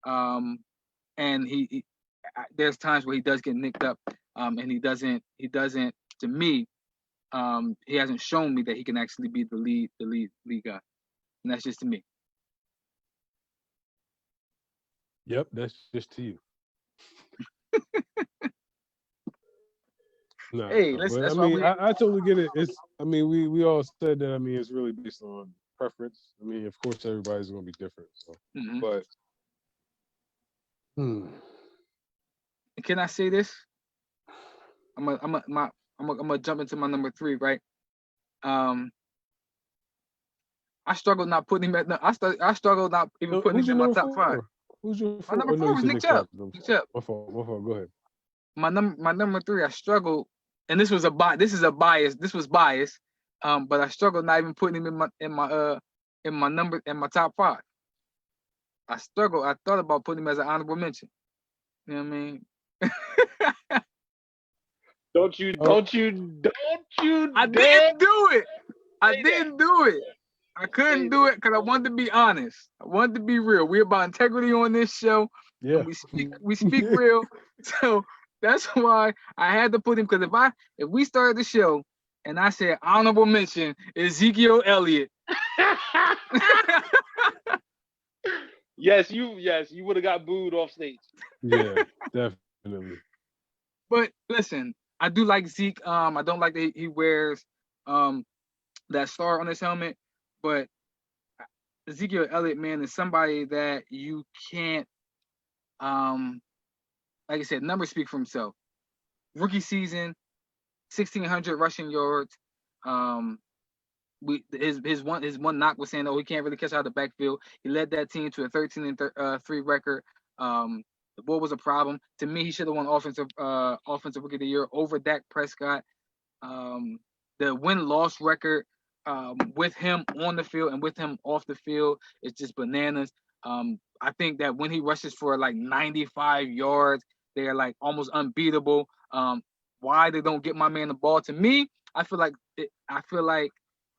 um, and there's times where he does get nicked up, and he doesn't. To me, he hasn't shown me that he can actually be the lead guy, and that's just to me. Yep, that's just to you. No, Hey, but I that's why mean, we. I totally get it. I mean, we all said that. I mean, it's really based on preference. I mean, of course, everybody's going to be different. So, Mhm. but Can I say this? I'm gonna jump into my number 3, right? Um, I struggled not putting him I struggled not even putting who's him your in my number top 5. 4? Who's your 4? My number Oh no, 4 you was said Nick Nick Chubb. Chubb. I'm Nick sorry. Chubb. My fault. My fault. Go ahead. My number 3, I struggled, and this was a bias. This is a bias. This was bias. But I struggled not even putting him in my top 5. I struggled. I thought about putting him as an honorable mention. You know what I mean? Don't you I dare didn't do it. I say that. didn't do it. I couldn't do it because I wanted to be honest. I wanted to be real. We're about integrity on this show, Yeah. and we speak real. So that's why I had to put him. Because if we started the show and I said honorable mention Ezekiel Elliott, Yes, you would have got booed off stage. Yeah, definitely. but listen, I do like Zeke. I don't like that he wears um that star on his helmet, but Ezekiel Elliott, man, is somebody that you can't um like I said, numbers speak for himself. Rookie season, 1,600 rushing yards. Um, his one knock was saying, oh, he can't really catch out of the backfield. He led that team to a 13-3 record. The ball was a problem. To me, he should have won offensive rookie of the year over Dak Prescott. Um, the win-loss record with him on the field and with him off the field is just bananas. I think that when he rushes for like 95 yards, they're like almost unbeatable. Why they don't get my man the ball? To me, I feel like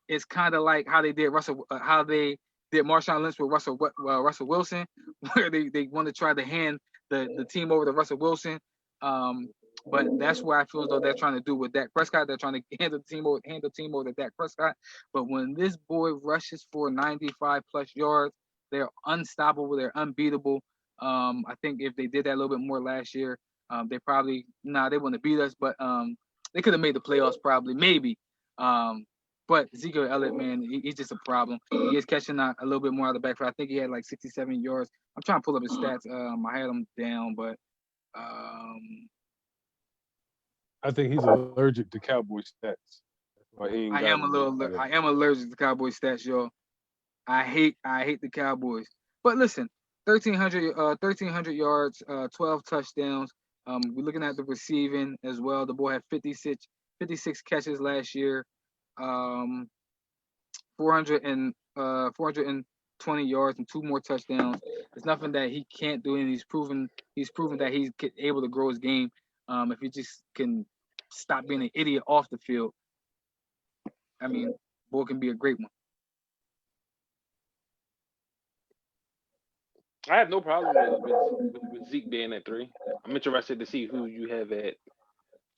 it's kind of like how they did Marshawn Lynch with Russell Wilson, where they want to try to hand the team over to Russell Wilson. But that's where I feel as though they're trying to do with Dak Prescott. They're trying to hand the team over to Dak Prescott. But when this boy rushes for 95 plus yards, they're unstoppable. They're unbeatable. I think if they did that a little bit more last year, they probably they wouldn't have beat us, but they could have made the playoffs probably, maybe. But Ezekiel Elliott, man, he's just a problem. He is catching out a little bit more out of the backfield. I think he had like 67 yards. I'm trying to pull up his stats. I had him down, but I think he's allergic to Cowboy stats. That's why he ain't I got am a him little. yet. I am allergic to Cowboy stats, y'all. I hate the Cowboys. But listen, 1,300 yards, 12 touchdowns. We're looking at the receiving as well. The boy had 56 catches last year. 420 yards and 2 more touchdowns. There's nothing that he can't do, and he's proven that he's able to grow his game. If he just can stop being an idiot off the field, I mean, boy can be a great one. I have no problem with Zeke being at 3. I'm interested to see who you have at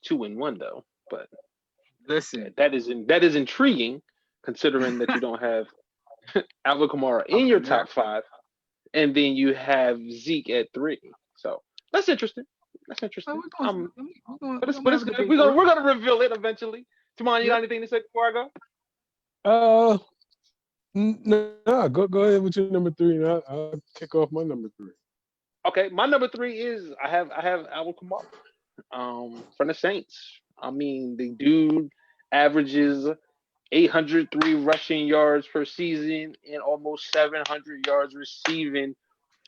2 and 1 though. But Listen, that is intriguing, considering that you don't have Alvin Kamara in your top 5, and then you have Zeke at 3. So that's interesting. That's interesting. But it's good. We're gonna reveal it eventually. Tamon, you got anything to say before I go? No, go ahead with your number 3, and I'll kick off my number 3. Okay, my number 3 is I have Alvin Kamara from the Saints. I mean, the dude averages 803 rushing yards per season and almost 700 yards receiving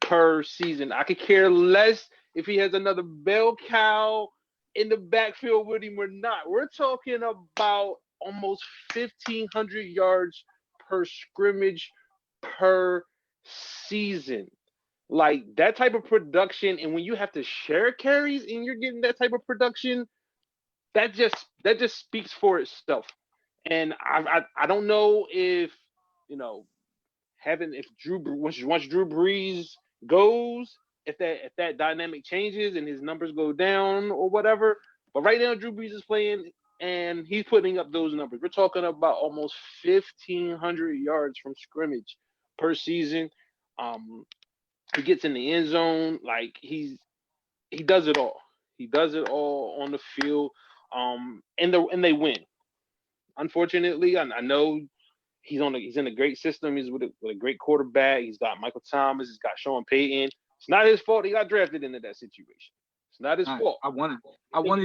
per season. I could care less if he has another bell cow in the backfield with him or not. We're talking about almost 1,500 yards per scrimmage per season. Like that type of production, and when you have to share carries and you're getting that type of production, that just speaks for itself. And I don't know if you know having if once Drew Brees goes, if that dynamic changes and his numbers go down or whatever. But right now Drew Brees is playing and he's putting up those numbers. We're talking about almost 1,500 yards from scrimmage per season. Um, he gets in the end zone. Like he does it all. He does it all on the field. And they win. Unfortunately, I know he's in a great system. He's with a great quarterback. He's got Michael Thomas. He's got Sean Payton. It's not his fault he got drafted into that situation. It's not his fault. I wanted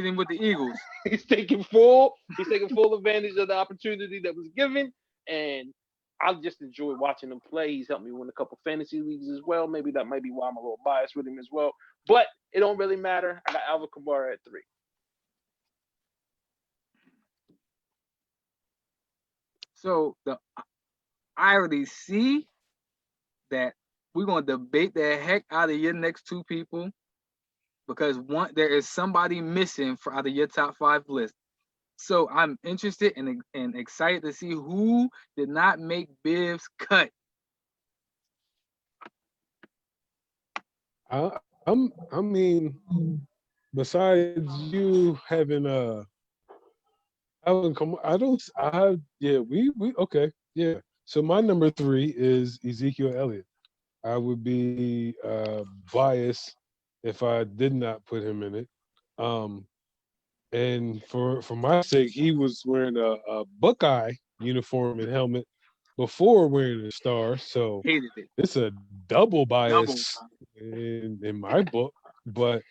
him with the Eagles. He's taking full advantage of the opportunity that was given, and I just enjoy watching him play. He's helped me win a couple fantasy leagues as well. Maybe that might be why I'm a little biased with him as well. But it don't really matter. I got Alvin Kamara at 3. So I already see that we're gonna debate the heck out of your next two people because there is somebody missing out of your top 5 list. So I'm interested and excited to see who did not make Biv's cut. I mean, besides you having okay. Yeah. So my number 3 is Ezekiel Elliott. I would be biased if I did not put him in it. And for my sake, he was wearing a Buckeye uniform and helmet before wearing a star. So Hated it. it's a double bias in my book. But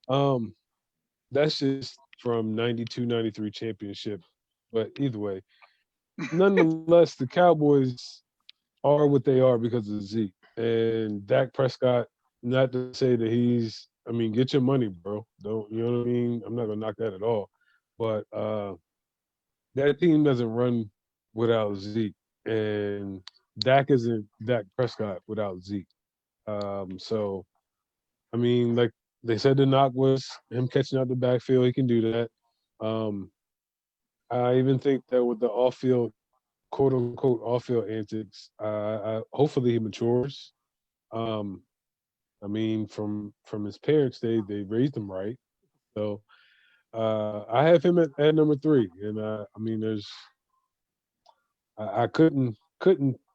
that's just from 92, 93 championship. But either way, nonetheless, the Cowboys are what they are because of Zeke. And Dak Prescott, not to say that get your money, bro. Don't, you know what I mean? I'm not going to knock that at all. But that team doesn't run without Zeke. And Dak isn't Dak Prescott without Zeke. So, like they said, the knock was him catching out the backfield. He can do that. I even think that with the off-field, quote-unquote, off-field antics, hopefully he matures. From his parents, they raised him right. So I have him at number 3. And, I couldn't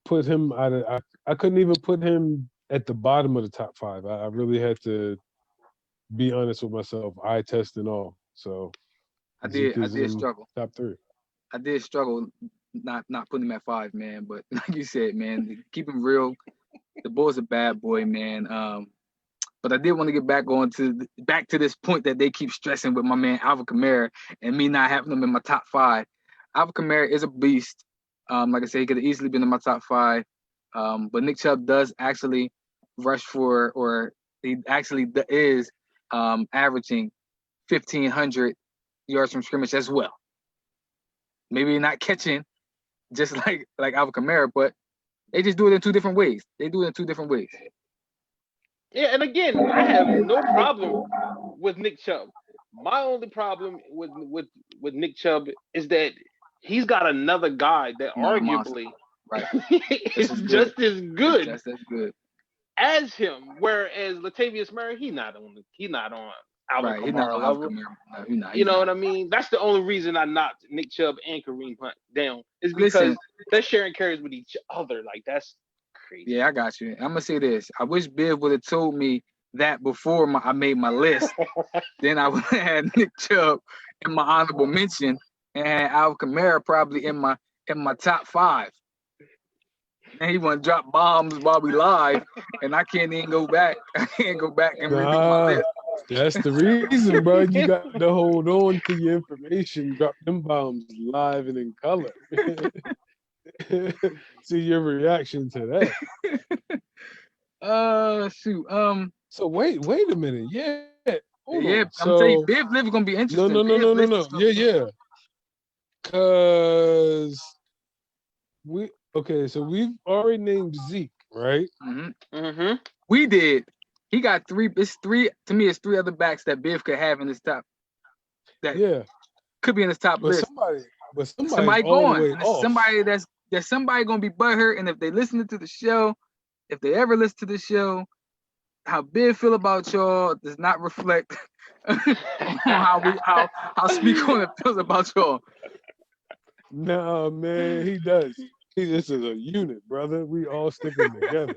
put him I couldn't even put him at the bottom of the top 5. I really had to be honest with myself, eye test and all. So I did struggle. Top 3. I did struggle not putting him at 5, man. But like you said, man, keep him real. The boy's a bad boy, man. But I did want to get back to this point that they keep stressing with my man Alvin Kamara and me not having him in my top 5. Alvin Kamara is a beast. Like I said, he could have easily been in my top 5. But Nick Chubb does actually rush for, or he actually is averaging 1,500 yards from scrimmage as well. Maybe not catching just like Alvin Kamara, but they just do it in 2 different ways. Yeah, and again, I have no problem with Nick Chubb. My only problem with Nick Chubb is that he's got another guy that arguably is just as good. That's good as him. Whereas Latavius Murray, he's not on Alvin Kamara level. You know what I mean? That's the only reason I knocked Nick Chubb and Kareem Hunt down is because they're sharing carries with each other. Like that's crazy. Yeah, I got you. I'm gonna say this. I wish Bill would have told me that before I made my list. Then I would have had Nick Chubb in my honorable mention and had Alvin Kamara probably in my top 5. And he want to drop bombs while we live, and I can't even go back. I can't go back and redo my list. That's the reason, bro. You got to hold on to your information. Drop them bombs live and in color. See your reaction to that. Shoot. So wait a minute. Yeah. I'm telling you, Biv Live is gonna be interesting. No. Yeah. Cause Okay, so we've already named Zeke, right? We did. He got three. It's three. To me, it's three other backs that Biff could have in his top. That could be in his top but list. Somebody's all the way and off. somebody that's somebody gonna be butthurt. And if they listen to the show, if they ever listen to the show, how Biff feel about y'all does not reflect on how Speak On It feels about y'all. No, man, he does. This is a unit, brother. We all sticking together.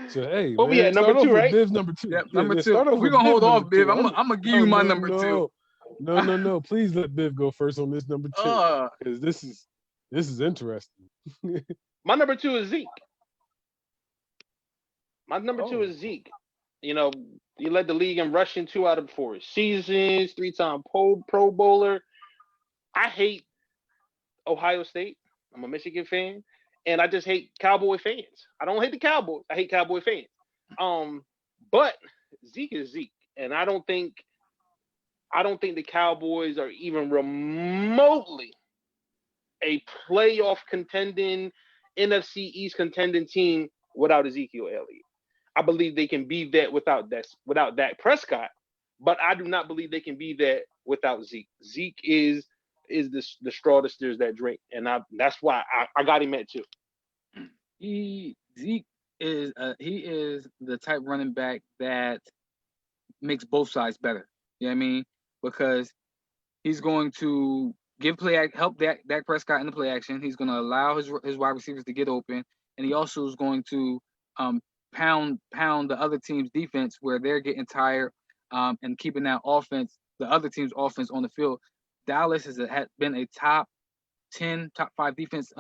So hey, what we man, at, number start off 2, with right? Biv's number 2. Yep, number 2. Start off We're with gonna hold number off, Biv. 2. I'm gonna give you my number 2. No. Please let Biv go first on this number 2. Because this is interesting. My number 2 is Zeke. My number 2 is Zeke. You know, he led the league in rushing 2 out of 4 seasons, 3-time Pro Bowler. I hate Ohio State. I'm a Michigan fan, and I just hate Cowboy fans. I don't hate the Cowboys. I hate Cowboy fans. But Zeke is Zeke, and I don't think the Cowboys are even remotely a playoff contending NFC East contending team without Ezekiel Elliott. I believe they can be that without Dak Prescott, but I do not believe they can be that without Zeke. Zeke is the straw that stirs that drink, and that's why I got him at 2. Zeke is he is the type running back that makes both sides better. You know what I mean? Because he's going to help Dak Prescott in the play action. He's going to allow his wide receivers to get open, and he also is going to pound the other team's defense where they're getting tired, and keeping that offense, the other team's offense, on the field. Dallas has been a top 10, top 5 defense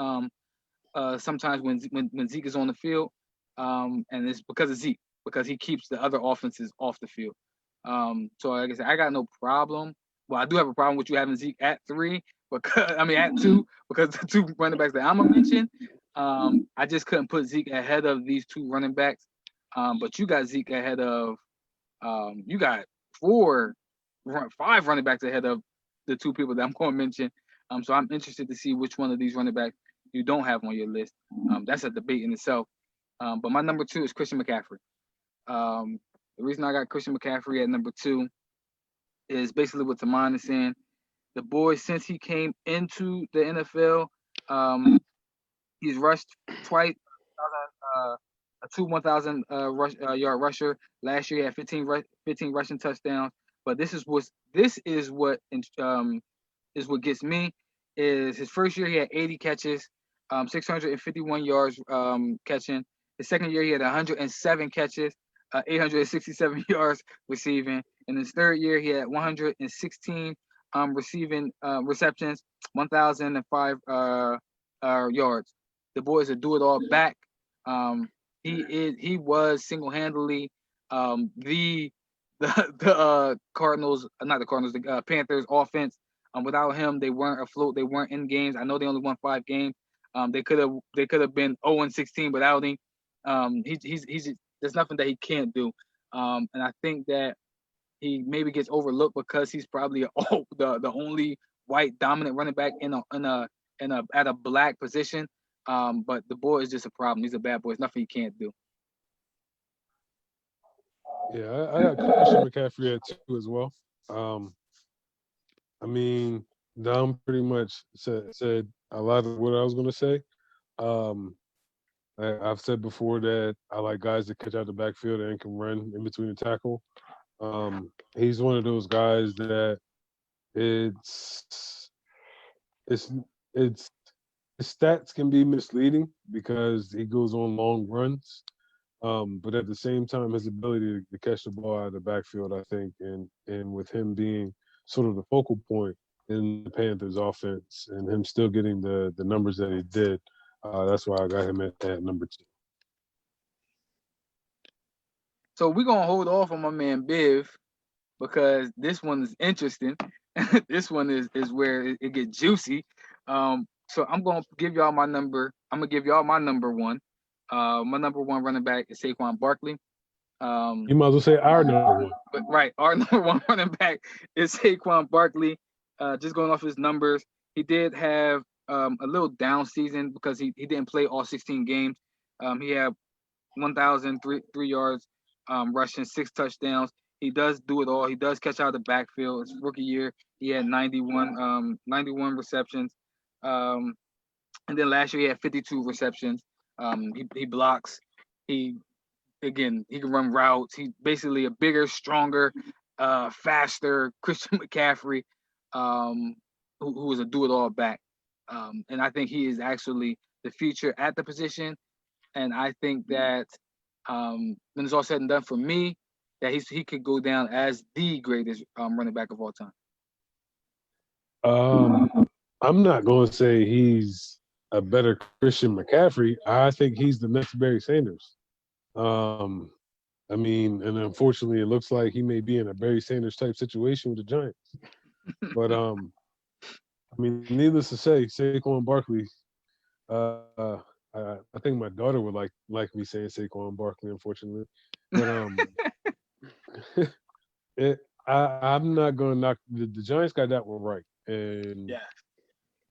sometimes when Zeke is on the field, and it's because of Zeke, because he keeps the other offenses off the field. So like I said, I got no problem. Well, I do have a problem with you having Zeke at 3, at 2, because the 2 running backs that I'm gonna mention. I just couldn't put Zeke ahead of these 2 running backs. But you got Zeke ahead of, you got 5 running backs ahead of the 2 people that I'm going to mention. So I'm interested to see which one of these running backs you don't have on your list. That's a debate in itself. But my number 2 is Christian McCaffrey. The reason I got Christian McCaffrey at number 2 is basically what Tamon is saying. The boy, since he came into the NFL, he's rushed twice, a 1,000 yard rusher. Last year he had 15 rushing touchdowns. But this is what gets me is his first year he had 80 catches, 651 yards catching. His second year he had 107 catches, 867 yards receiving. In his third year he had 116 receiving receptions, 1,005 yards. The boy is a do-it-all back. He was single-handedly the Cardinals, not the Cardinals, the Panthers offense. Without him, they weren't afloat. They weren't in games. I know they only won 5 games. They could have been 0-16 without him. He's there's nothing that he can't do. And I think that he maybe gets overlooked because he's probably the only white dominant running back at a black position. But the boy is just a problem. He's a bad boy. There's nothing he can't do. Yeah, I got Christian McCaffrey at 2 as well. Dom pretty much said a lot of what I was going to say. I've said before that I like guys that catch out the backfield and can run in between the tackle. He's one of those guys that his stats can be misleading because he goes on long runs. But at the same time, his ability to catch the ball out of the backfield, I think, and with him being sort of the focal point in the Panthers offense and him still getting the numbers that he did, that's why I got him at number 2. So we're going to hold off on my man Biv because this one is interesting. This one is where it gets juicy. So I'm going to give y'all my number. I'm going to give y'all my number 1. My number 1 running back is Saquon Barkley. You might as well say our number 1. But right, our number 1 running back is Saquon Barkley. Just going off his numbers, he did have a little down season because he didn't play all 16 games. He had 1,003 yards rushing, 6 touchdowns. He does do it all. He does catch out of the backfield. His rookie year, he had 91 receptions. And then last year he had 52 receptions. He blocks. He he can run routes. He's basically a bigger, stronger, faster Christian McCaffrey, who is a do-it-all back. And I think he is actually the future at the position. And I think that when it's all said and done for me, that he could go down as the greatest running back of all time. I'm not going to say he's a better Christian McCaffrey. I think he's the next Barry Sanders. I mean, and unfortunately, it looks like he may be in a Barry Sanders type situation with the Giants. But I mean, needless to say, Saquon Barkley. I think my daughter would like me saying Saquon Barkley, unfortunately. But I'm not going to knock the Giants got that one right, and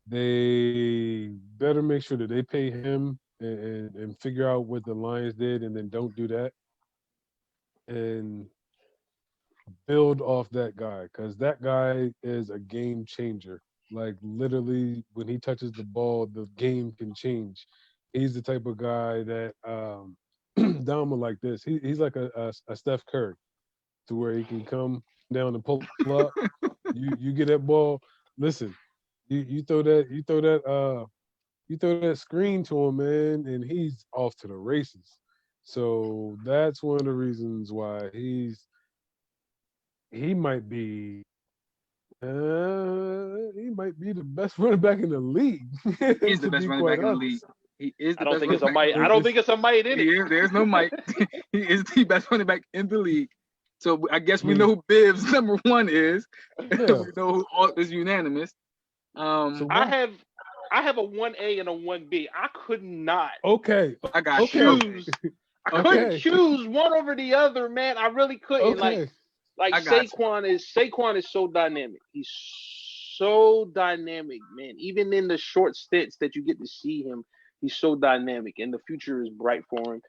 they better make sure that they pay him and figure out what the Lions did, and then don't do that, and build off that guy, because that guy is a game changer. Like literally, when he touches the ball, the game can change. He's the type of guy that Dom will like this. He's like a Steph Curry, to where he can come down and pull up. You get that ball. Listen, you throw that screen to him, man, and he's off to the races. So that's one of the reasons why he might be the best running back in the league. He's the best running back in the league. He is the best. I don't think it's a might in it. There's no might. He is the best running back in the league. So I guess we know who Biv's number one is. Yeah. We know who all is unanimous. I have a 1A and a 1B. I could not. Okay. I got choose. I couldn't choose one over the other, man. I really couldn't. Okay. Like Saquon is so dynamic. He's so dynamic, man. Even in the short stints that you get to see him, he's so dynamic, and the future is bright for him.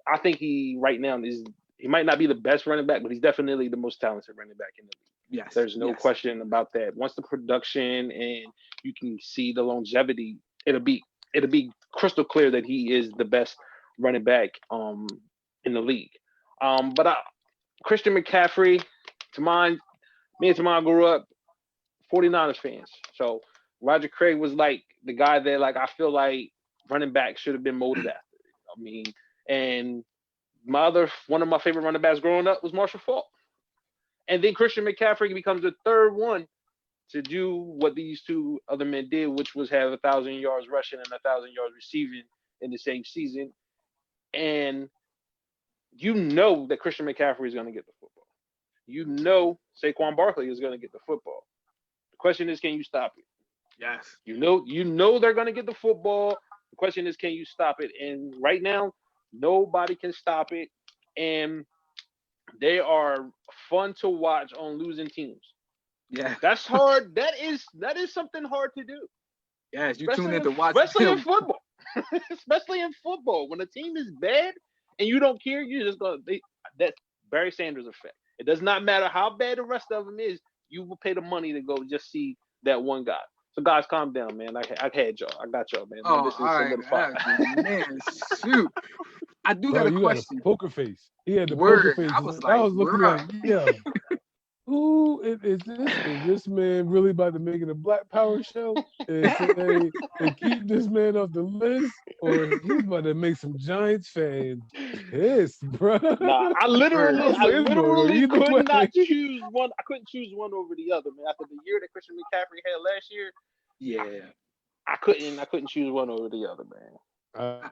I think he right now he might not be the best running back, but he's definitely the most talented running back in the league. Yes. There's no question about that. Once the production and you can see the longevity, it'll be crystal clear that he is the best running back in the league. But Christian McCaffrey, me and Tamon grew up 49ers fans. So Roger Craig was like the guy that I feel like running back should have been molded after. I mean, and one of my favorite running backs growing up was Marshall Faulk. And then Christian McCaffrey becomes the third one to do what these two other men did, which was have 1,000 yards rushing and 1,000 yards receiving in the same season. And you know that Christian McCaffrey is going to get the football. You know Saquon Barkley is going to get the football. The question is, can you stop it? Yes. You know they're going to get the football. The question is, can you stop it? And right now, nobody can stop it. And they are fun to watch on losing teams. Yeah. That's hard. That is something hard to do. Yes, you tune in to watch. Especially in football. Especially in football. When a team is bad and you don't care, you just go, that's Barry Sanders effect. It does not matter how bad the rest of them is, you will pay the money to go just see that one guy. So guys, calm down, man. I had y'all. I got y'all, man. Oh, this is all right, man. Shoot. I do got a question. Got a poker face. He had the Word. poker face. I was looking like, yeah. Who is this? Is this man really about to make it a Black Power show and keep this man off the list, or he's about to make some Giants fans pissed, bro? Nah, I literally could not choose one. I couldn't choose one over the other, man. After the year that Christian McCaffrey had last year, yeah, I couldn't choose one over the other, man.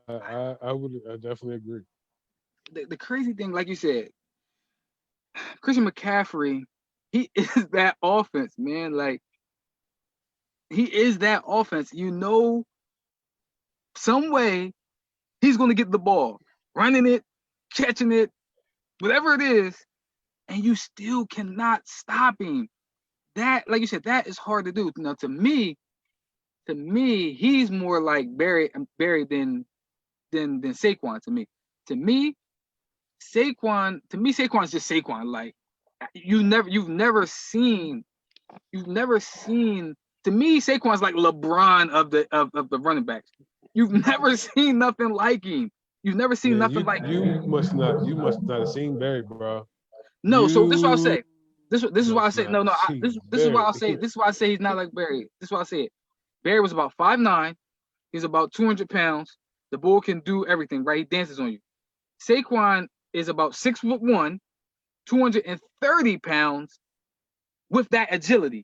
I definitely agree. The crazy thing, like you said, Christian McCaffrey, he is that offense, man. Like, he is that offense. You know, some way he's going to get the ball, running it, catching it, whatever it is, and you still cannot stop him. That, like you said, that is hard to do. Now, to me, to me, he's more like Barry than Saquon to me. To me, Saquon's just Saquon. Like you've never seen. To me, Saquon's like LeBron of the running backs. You've never seen nothing like him. You've never seen nothing like him. You must not have seen Barry, bro. No, so this is what I say. This is why I say no. This is why I say he's not like Barry. This is why I say it. Barry was about 5'9". He's about 200 pounds. The bull can do everything, right? He dances on you. Saquon is about 6'1", 230 pounds, with that agility.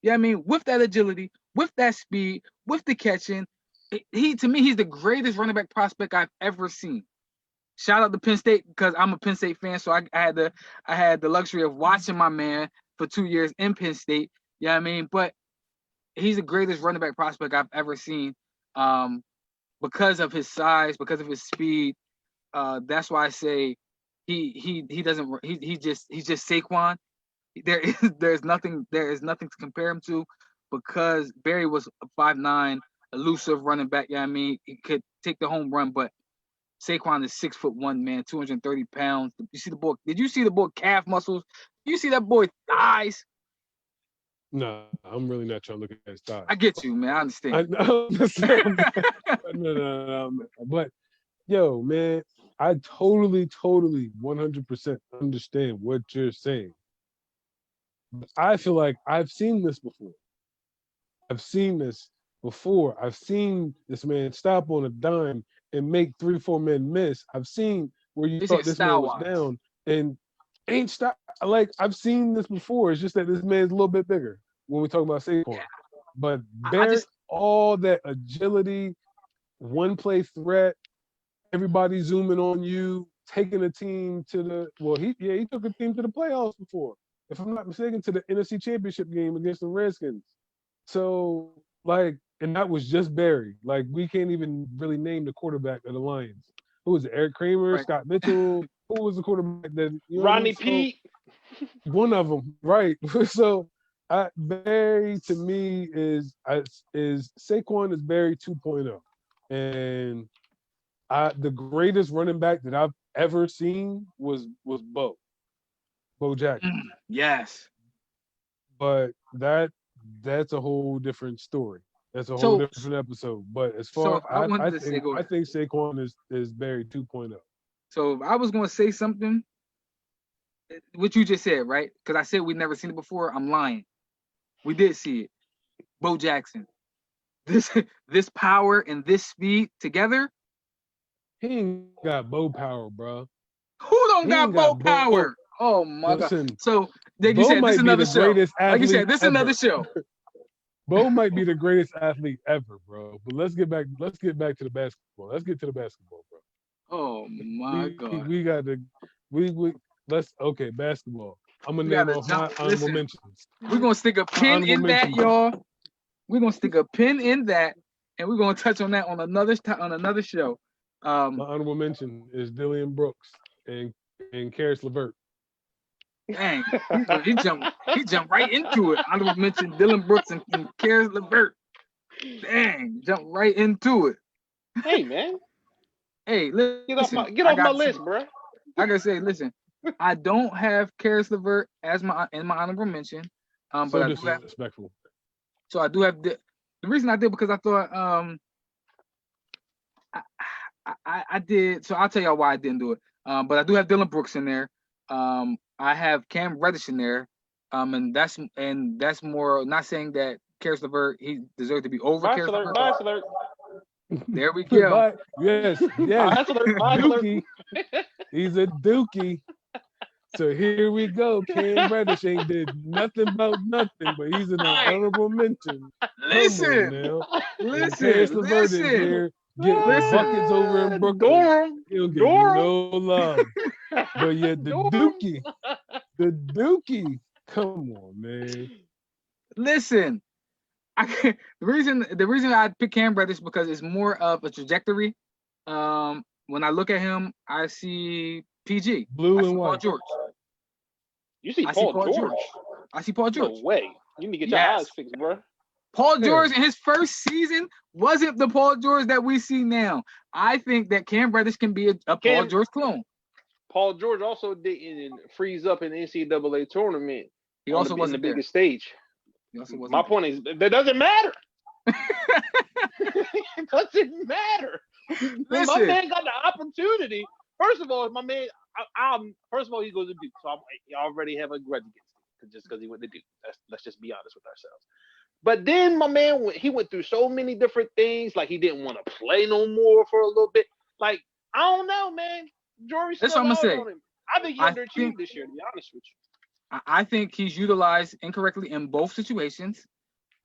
Yeah, I mean, with that agility, with that speed, with the catching, to me, he's the greatest running back prospect I've ever seen. Shout out to Penn State because I'm a Penn State fan, so I had the luxury of watching my man for 2 years in Penn State. Yeah, I mean, but he's the greatest running back prospect I've ever seen, because of his size, because of his speed. That's why I say he's just Saquon. There is nothing to compare him to, because Barry was a 5'9", elusive running back. Yeah, I mean, he could take the home run, but Saquon is 6'1", man, 230 pounds. You see the boy? Did you see the boy calf muscles? You see that boy thighs? No, I'm really not trying to look at his thighs. I get you, man. I understand. No. But yo, man, I totally, 100% understand what you're saying. I feel like I've seen this before. I've seen this man stop on a dime and make 3-4 men miss. I've seen where you thought this man was down and ain't stop. Like, I've seen this before. It's just that this man's a little bit bigger when we talk about Saquon. But all that agility, one play threat, everybody zooming on you, taking a team to he took a team to the playoffs before. If I'm not mistaken, to the NFC Championship game against the Redskins. So, like, and that was just Barry. Like, we can't even really name the quarterback of the Lions. Who was it? Eric Kramer, right. Scott Mitchell. Who was the quarterback that? Rodney Peete. One of them, right? So, Barry to me is Saquon is Barry 2.0, and the greatest running back that I've ever seen was Bo Jackson. Yes. But that's a whole different story. That's a whole different episode. But as far I think Saquon is Barry 2.0. So if I was going to say something, what you just said, right? Because I said we'd never seen it before. I'm lying. We did see it. Bo Jackson. This power and this speed together. He ain't got Bo power, bro. Who don't got Bo power? Oh my God! So like you said, this is another show. Like you said, this is another show. Bo might be the greatest athlete ever, bro. But let's get back to the basketball. Let's get to the basketball, bro. Oh my God! We got to basketball. I'm gonna name off my honorable mentions. We're gonna stick a pin in that, y'all. We're gonna stick a pin in that, and we're gonna touch on that on another show. My honorable mention is Dillian Brooks and Karis LeVert. Dang, he jumped right into it. Honorable mention Dylan Brooks and Karis LeVert. Dang, jumped right into it. Hey man. Hey, listen. Get off my list, bro. I gotta say, listen. I don't have Karis LeVert as my honorable mention. But I do have. So I do have the reason I did because I thought I did. So I'll tell y'all why I didn't do it. But I do have Dylan Brooks in there. I have Cam Reddish in there. And that's more not saying that Karis LeVert he deserves to be over Karis LeVert. There we go. Yes. Dookie. He's a dookie. So here we go. Cam Reddish ain't did nothing about nothing, but he's an honorable mention. Listen. Karis LeVert is here getting buckets over in Brooklyn. He'll get no love. But yet the Dookie. Come on, man. Listen. The reason I picked Cam Reddish because it's more of a trajectory. When I look at him, I see PG. Blue and white. Paul George. You see Paul George? I see Paul George. No way. You need to get your eyes fixed, bro. Paul George in his first season wasn't the Paul George that we see now. I think that Cam Reddish can be a Paul George clone. Paul George also didn't freeze up in the NCAA tournament. He also wasn't in the there. biggest stage. My point is, that doesn't matter. It doesn't matter. When my man got the opportunity, first of all, my man, first of all, he goes to Duke, so I already have a grudge against him just because he went to Duke. Let's just be honest with ourselves. But then my man, he went through so many different things. Like he didn't want to play no more for a little bit. Like I don't know, man. Jury's still out on him. I think he underachieved this year, to be honest with you. I think he's utilized incorrectly in both situations.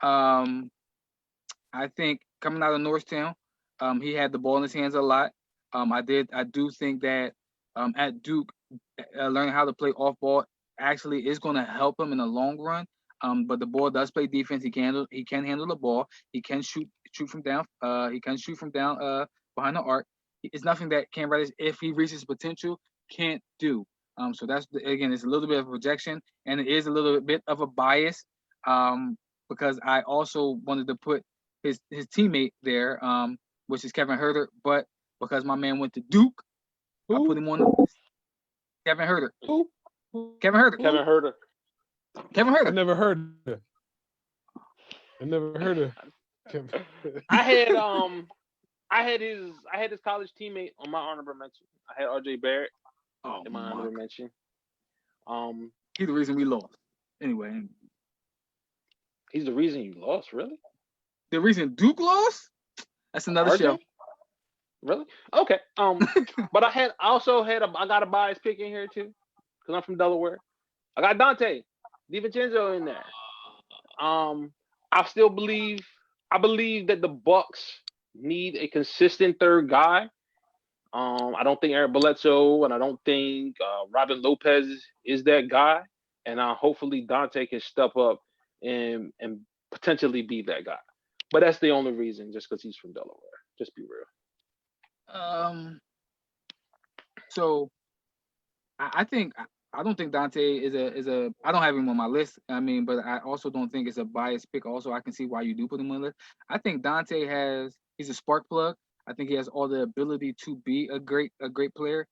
I think coming out of Norristown, he had the ball in his hands a lot. I do think that at Duke, learning how to play off ball actually is going to help him in the long run. But the ball does play defense. He can handle the ball. He can shoot from down. He can shoot from down behind the arc. It's nothing that Cam Reddish, if he reaches potential, can't do. So that's again, it's a little bit of a projection, and it is a little bit of a bias, because I also wanted to put his teammate there, which is Kevin Huerter, but because my man went to Duke, I put him on the list. Kevin Huerter. Who? Kevin Huerter. Kevin Huerter. Kevin Huerter. I never heard of Kevin. I had his college teammate on my honorable mention. I had RJ Barrett in my honorable mention. He's the reason we lost. Anyway. He's the reason you lost, really? The reason Duke lost? That's another show. Really? Okay. But I got a bias pick in here too, because I'm from Delaware. I got Dante DiVincenzo in there. I believe that the Bucks need a consistent third guy. I don't think Eric Bledsoe and I don't think Robin Lopez is that guy. And hopefully Dante can step up and potentially be that guy. But that's the only reason, just because he's from Delaware. Just be real. So I don't think Dante is a I don't have him on my list. I mean, but I also don't think it's a biased pick. Also, I can see why you do put him on the list. I think Dante he's a spark plug. I think he has all the ability to be a great player.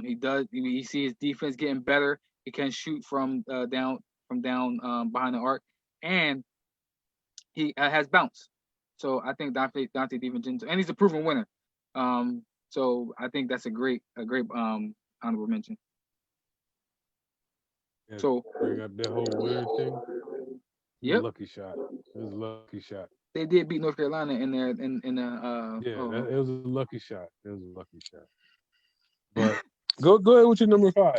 He does. You see his defense getting better. He can shoot from down behind the arc, and he has bounce. So I think Dante DiVincenzo, and he's a proven winner. So I think that's a great honorable mention. Yeah, so bring up that whole winner thing. Yep. Lucky shot. It was a lucky shot. They did beat North Carolina in there in it was a lucky shot. It was a lucky shot. But go ahead with your number 5.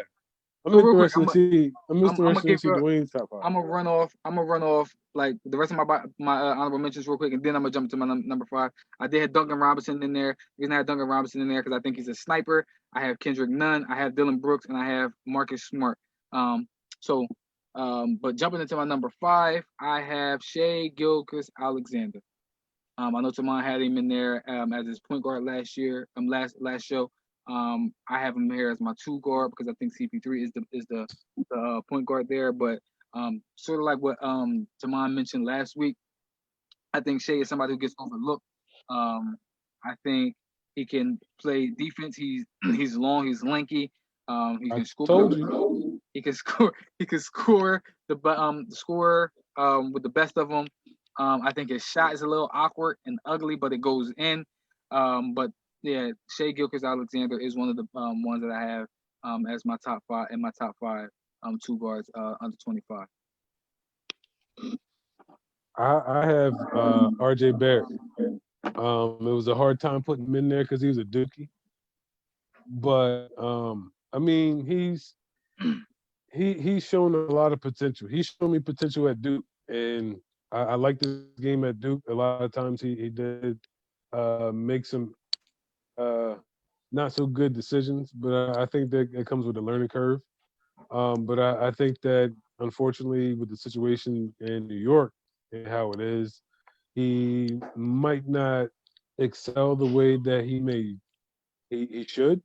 I'm interested to see Dwayne's top 5. I'm gonna run off like the rest of my honorable mentions real quick, and then I'm gonna jump to my number 5. I did have Duncan Robinson in there. The reason I had Duncan Robinson in there because I think he's a sniper. I have Kendrick Nunn. I have Dylan Brooks, and I have Marcus Smart. But jumping into my number 5, I have Shai Gilgeous-Alexander. I know Tamon had him in there as his point guard last year. Last show. I have him here as my 2 guard because I think CP3 is the point guard there. But sort of like what Tamon mentioned last week, I think Shai is somebody who gets overlooked. I think he can play defense. He's long. He's lanky. He can score. Told you. He can score. He can score score with the best of them. I think his shot is a little awkward and ugly, but it goes in. But yeah, Shai Gilgeous-Alexander is one of the ones that I have as my top 5 in my top 5 2 guards under 25. I have RJ Barrett. It was a hard time putting him in there because he was a Dookie. But I mean, he's shown a lot of potential. He's shown me potential at Duke, and I like this game at Duke. A lot of times he did make some not so good decisions, but I think that it comes with a learning curve. But I think that unfortunately with the situation in New York and how it is, he might not excel the way that he should.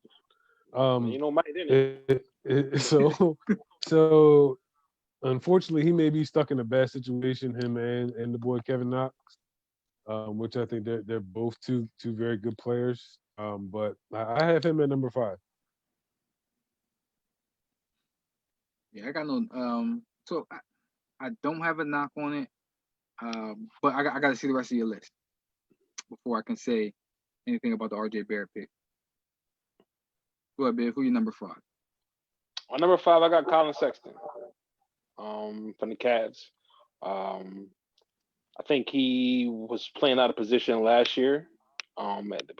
Mike didn't. So unfortunately, he may be stuck in a bad situation. Him and the boy Kevin Knox, which I think they're both two very good players. But I have him at number 5. Yeah, I got no. So I don't have a knock on it. But I got to see the rest of your list before I can say anything about the RJ Barrett pick. Go ahead, Bill. Who you number 5? On number 5, I got Colin Sexton. From the Cavs. I think he was playing out of position last year.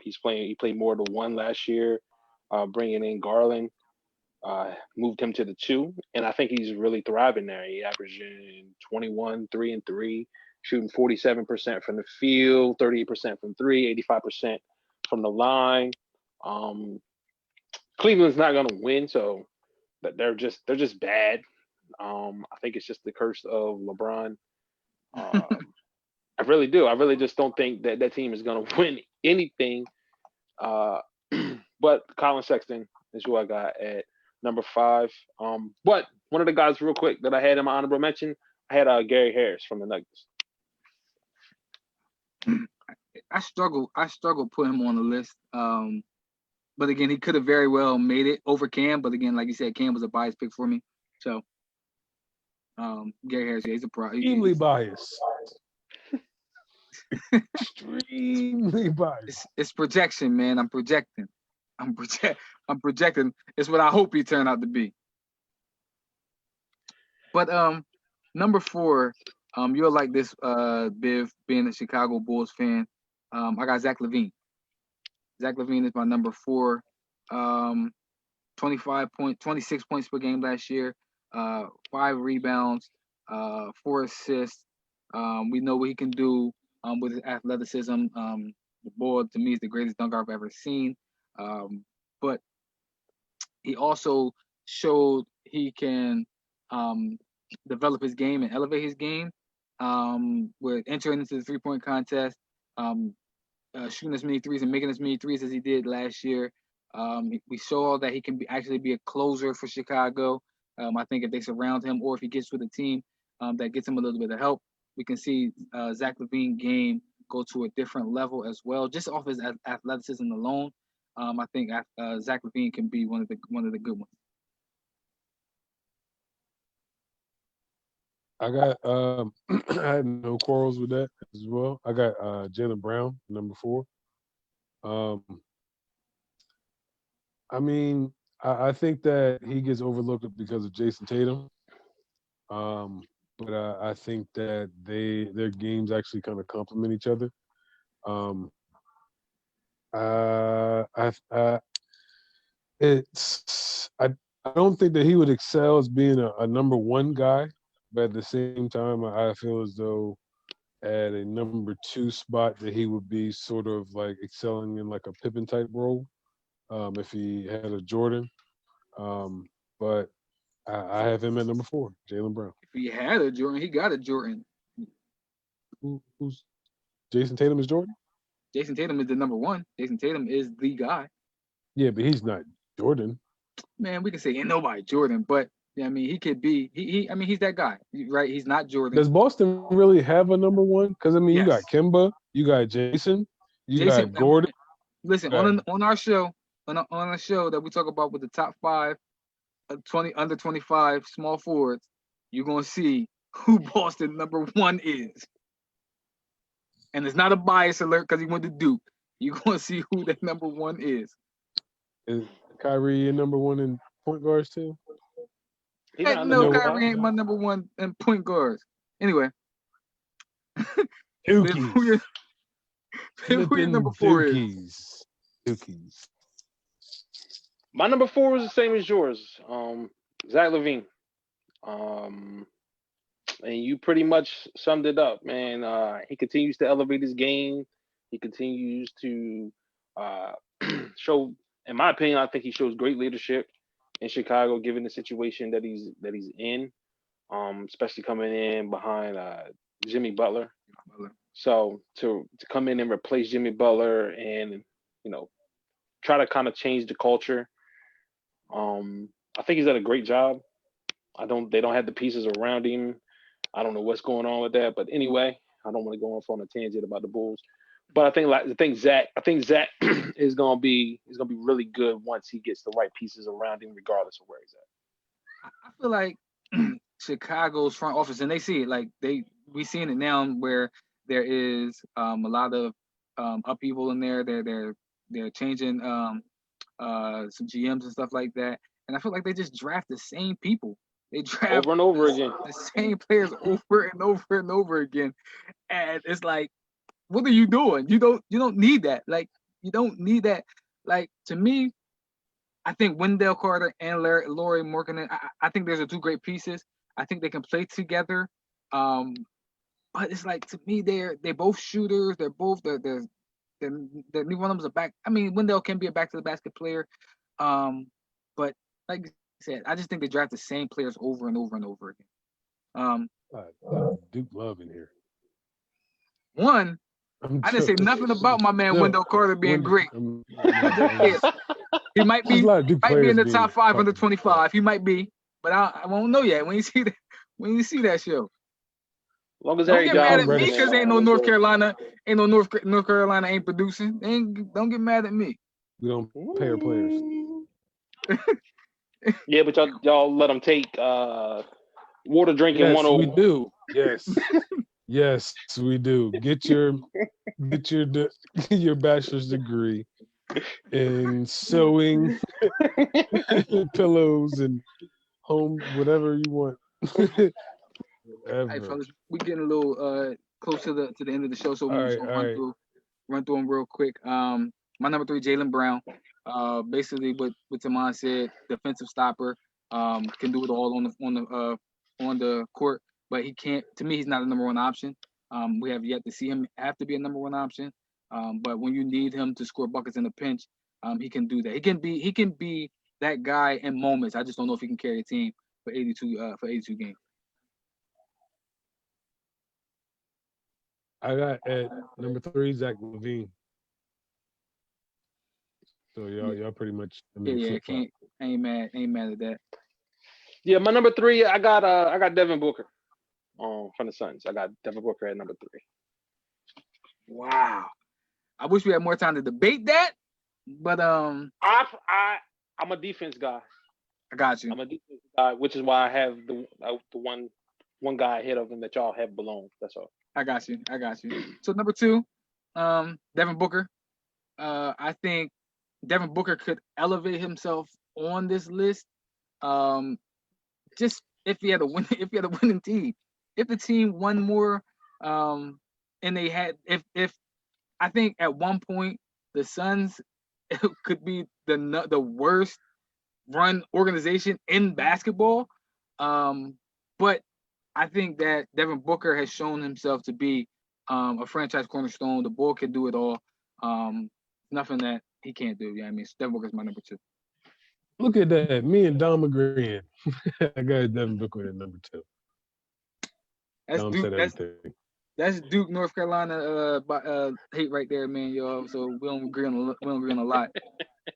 He played more to 1 last year, bringing in Garland. Moved him to the 2, and I think he's really thriving there. He averaging 21, 3 and 3, shooting 47% from the field, 38% from 3, 85% from the line. Cleveland's not going to win, so they're just bad. I think it's just the curse of LeBron. I really do. I really just don't think that team is going to win anything. But Colin Sexton is who I got at number 5. But one of the guys, real quick, that I had in my honorable mention, I had Gary Harris from the Nuggets. I struggle putting him on the list. But again, he could have very well made it over Cam. But again, like you said, Cam was a biased pick for me. So Gary Harris, yeah, he's a pro. Extremely biased. Extremely biased. It's projection, man. I'm projecting. I'm projecting. It's what I hope he turned out to be. But number 4, you'll like this, Biv, being a Chicago Bulls fan. I got Zach LaVine. Zach LaVine is my number 4. 26 points per game last year, 5 rebounds, 4 assists. We know what he can do with his athleticism. The boy, to me, is the greatest dunker I've ever seen. But he also showed he can develop his game and elevate his game with entering into the 3-point contest, shooting as many threes and making as many threes as he did last year. We saw that he can actually be a closer for Chicago. I think if they surround him or if he gets with a team that gets him a little bit of help, we can see Zach LaVine game go to a different level as well, just off his athleticism alone. I think Zach LaVine can be one of the good ones. I got I had no quarrels with that as well. I got Jaylen Brown, number 4. I mean, I think that he gets overlooked because of Jason Tatum. But I think that their games actually kind of complement each other. I don't think that he would excel as being a number 1 guy, but at the same time, I feel as though at a number 2 spot that he would be sort of like excelling in like a Pippen type role, if he had a Jordan. But I have him at number 4, Jaylen Brown. If he had a Jordan, he got a Jordan. Who's Jason Tatum is Jordan? Jason Tatum is the number 1. Jason Tatum is the guy. Yeah, but he's not Jordan. Man, we can say ain't nobody Jordan, but I mean, he could be. I mean, he's that guy, right? He's not Jordan. Does Boston really have a number 1? Because I mean, yes. You got Kemba, you got Jason, got Gordon. Listen, on our show, on a show that we talk about with the top 5, 20 under 25 small forwards, you're gonna see who Boston number 1 is, and it's not a bias alert because he went to Duke. You're gonna see who that number 1 is. Is Kyrie your number 1 in point guards too? No, Kyrie ain't my number 1 in point guards. Anyway, Dookies. Who your number 4 is? Dookies. My number 4 is the same as yours, Zach LaVine. And you pretty much summed it up, man. He continues to elevate his game. He continues to show, in my opinion, I think he shows great leadership in Chicago, given the situation that he's in, especially coming in behind Jimmy Butler. So to come in and replace Jimmy Butler and try to kind of change the culture, I think he's done a great job. They don't have the pieces around him. I don't know what's going on with that. But anyway, I don't want to go off on a tangent about the Bulls. But I think Zach is gonna be really good once he gets the right pieces around him, regardless of where he's at. I feel like Chicago's front office, and they see it like we seeing it now where there is a lot of upheaval in there. They're changing some GMs and stuff like that, and I feel like they just draft the same people. They draft over and over again the same players over and over and over again, and it's like, what are you doing? You don't need that. Like, you don't need that. Like, to me, I think Wendell Carter and Lauri Markkanen, I think those are two great pieces. I think they can play together. But it's like, to me, they're both shooters. They're neither one of them's a back. I mean, Wendell can be a back to the basket player. But like I said, I just think they draft the same players over and over and over again. Duke Love in here. One, I didn't say nothing about my man Wendell Carter being great. He might be in the top 5 under 25. He might be, but I won't know yet when you see that show. As long as don't get mad at me because ain't no North Carolina ain't producing. Don't get mad at me. We don't pay our players. Yeah, but y'all let them take water drinking 101. We do. Yes. Yes, we do. Get your bachelor's degree in sewing, pillows, and home whatever you want. All right, fellas, we're getting a little close to the end of the show, so we'll run through them real quick. My number 3, Jaylen Brown. Basically, what Taman said, defensive stopper, can do it all on the court. But he can't. To me, he's not a number 1 option. We have yet to see him have to be a number 1 option. But when you need him to score buckets in a pinch, he can do that. He can be that guy in moments. I just don't know if he can carry a team for 82 games. I got at number 3 Zach LaVine. So y'all pretty much. I ain't mad at that. Yeah, my number 3, I got Devin Booker. From the Suns. I got Devin Booker at number 3. Wow. I wish we had more time to debate that, but I'm a defense guy. I got you. I'm a defense guy, which is why I have the one guy ahead of him that y'all have below. That's all. I got you. So number 2, Devin Booker. I think Devin Booker could elevate himself on this list. Just if he had a winning team. If the team won more, and they had, if I think at one point the Suns could be the worst run organization in basketball, but I think that Devin Booker has shown himself to be a franchise cornerstone. The ball can do it all. Nothing that he can't do. Yeah, I mean, Devin Booker's my number 2. Look at that. Me and Dom agreeing. I got Devin Booker at number 2. That's Duke, North Carolina hate right there, man, y'all. So we don't agree on a lot.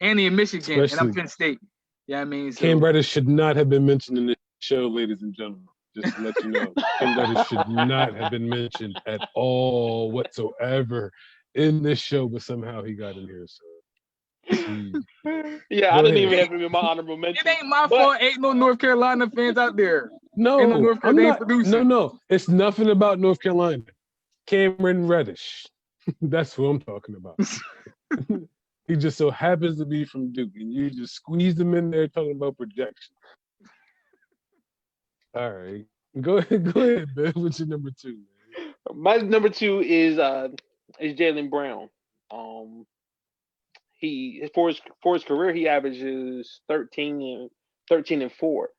And in Michigan, and I'm Penn State. Yeah, I mean, Cam Reddish should not have been mentioned in this show, ladies and gentlemen. Just to let you know, Cam Reddish should not have been mentioned at all whatsoever in this show, but somehow he got in here. So. Yeah, I didn't even have him in my honorable mention. It ain't my fault. Ain't no North Carolina fans out there. No, no. It's nothing about North Carolina. Cameron Reddish. That's what I'm talking about. He just so happens to be from Duke, and you just squeezed him in there talking about projection. All right. Go ahead, Ben. What's your number 2? Man? My number 2 is Jaylen Brown. For his career, he averages 13 and 4.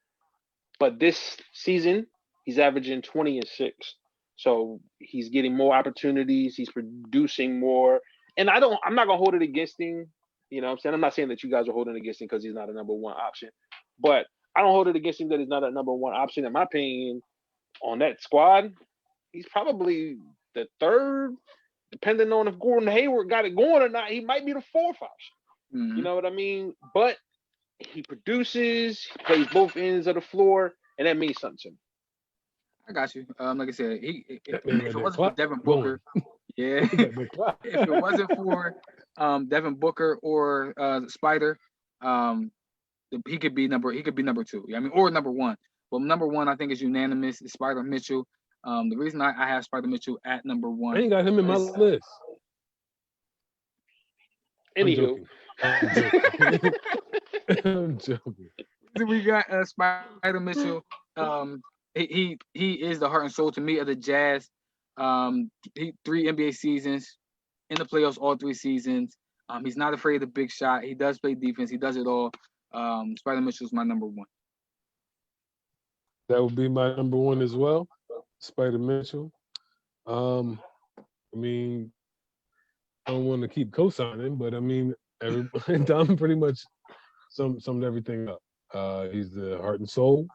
But this season, he's averaging 20 and 6. So he's getting more opportunities. He's producing more. And I'm not gonna hold it against him. You know what I'm saying? I'm not saying that you guys are holding it against him because he's not a number 1 option. But I don't hold it against him that he's not a number 1 option. In my opinion, on that squad, he's probably the 3rd. Depending on if Gordon Hayward got it going or not, he might be the 4th option. Mm-hmm. You know what I mean? But he produces, he plays both ends of the floor, and that means something to me. I got you. Like I said, if Man, it that wasn't for clock Devin going. Booker, yeah, if it wasn't for Devin Booker or Spider, he could be number 2. I mean, or number 1. Well, number 1 I think is unanimous. Is Spider Mitchell. The reason I have Spider Mitchell at number 1. I ain't got him in my list. Anywho, I'm joking. I'm joking. We got Spider Mitchell. He is the heart and soul to me of the Jazz. He 3 NBA seasons in the playoffs, all 3 seasons. He's not afraid of the big shot. He does play defense. He does it all. Spider Mitchell's my number 1. That would be my number 1 as well, Spider Mitchell. I mean, I don't want to keep co-signing, but I mean, Dom pretty much summed everything up. He's the heart and soul.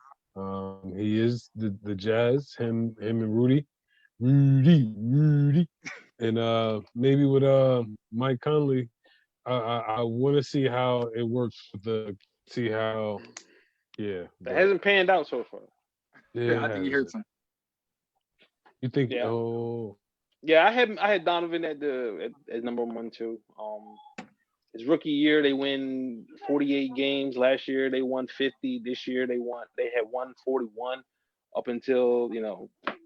He is the Jazz. Him and Rudy, and maybe with Mike Conley. I want to see how it works Yeah, that hasn't panned out so far. Yeah, I think he hurts him. You think? Yeah. Oh, yeah. I had Donovan at number 1 too. His rookie year, they win 48 games. Last year, they won 50. This year, they had won 41 up until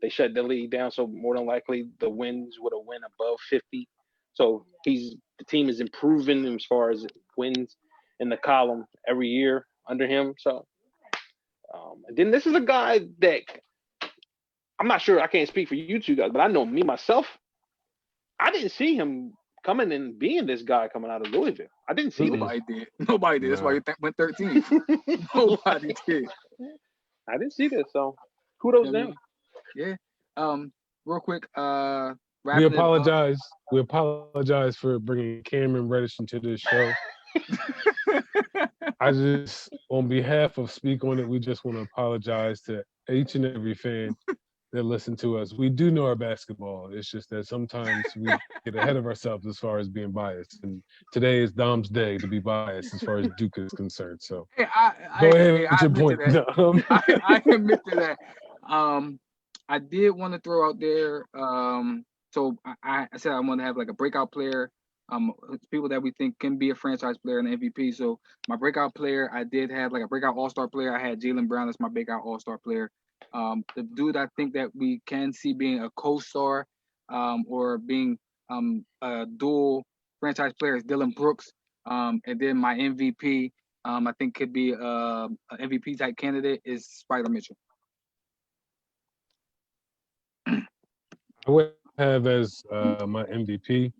they shut the league down. So more than likely, the wins would have went above 50. So the team is improving as far as wins in the column every year under him. So, and then this is a guy that I'm not sure. I can't speak for you two guys, but I know me myself. I didn't see him coming and being this guy coming out of Louisville. I didn't see Nobody did. Nobody did. That's why he went 13. Nobody did. I didn't see this. So kudos down. Yeah. Real quick. we apologize. We apologize for bringing Cameron Reddish into this show. I just, on behalf of Speak On It, we just want to apologize to each and every fan that listen to us. We do know our basketball. It's just that sometimes we get ahead of ourselves as far as being biased. And today is Dom's day to be biased as far as Duke is concerned. So go ahead with your point. I admit to that. I did want to throw out there. So I said I want to have like a breakout player. People that we think can be a franchise player and MVP. So my breakout player, I did have like a breakout all-star player. I had Jaylen Brown as my breakout all-star player. The dude I think that we can see being a co-star or being a dual franchise player is Dylan Brooks. And then my MVP, I think could be an MVP type candidate is Spider Mitchell. I would have as my MVP.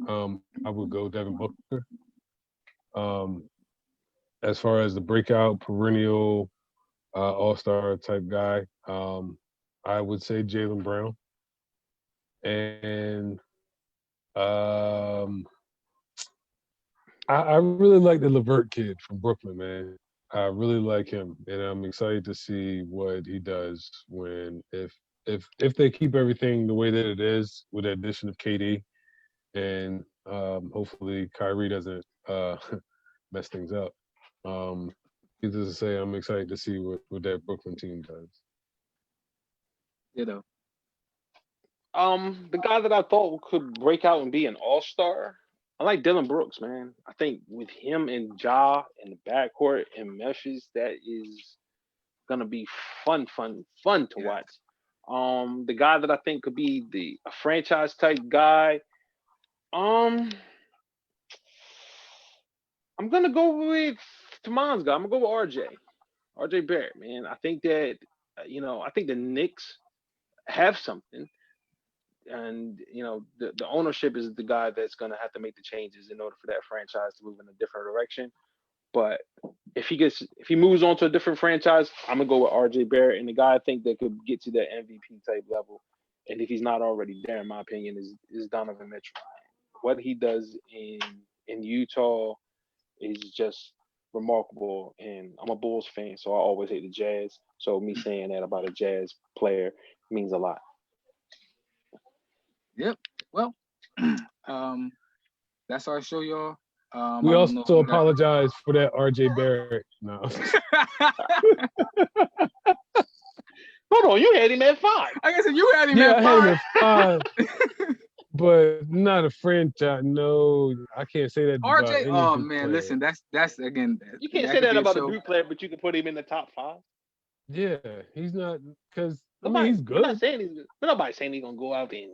I would go Devin Booker. As far as the breakout perennial all-star type guy, I would say Jaylen Brown. And I really like the LeVert kid from Brooklyn, man. I really like him, and I'm excited to see what he does if they keep everything the way that it is with the addition of KD, and hopefully Kyrie doesn't mess things up. Needless to say, I'm excited to see what that Brooklyn team does. The guy that I thought could break out and be an all-star, I like Dylan Brooks, man. I think with him and Ja in the backcourt in Memphis, that is gonna be fun to watch. The guy that I think could be a franchise type guy, I'm gonna go with Tamon's guy. I'm gonna go with RJ Barrett, man. I think that I think the Knicks have something. And the ownership is the guy that's going to have to make the changes in order for that franchise to move in a different direction. But if he moves on to a different franchise, I'm gonna go with RJ Barrett, and the guy I think that could get to that MVP type level, and if he's not already there, in my opinion, is Donovan Mitchell. What he does in Utah is just remarkable, and I'm a Bulls fan, so I always hate the Jazz. So me saying that about a Jazz player means a lot. Yep. Well, that's our show, y'all. We also apologize for that RJ Barrett. No. Hold on, you had him at 5. I guess you had him Yeah, at I had him 5. at 5, but not a franchise. No, I can't say that about RJ, any oh Duke man, player. listen, that's again. You can't that say could that be a about a show. Duke player, but you can put him in the top 5. Yeah, he's not because I Nobody, mean he's we're not good. saying he's good. But nobody's saying he's gonna go out and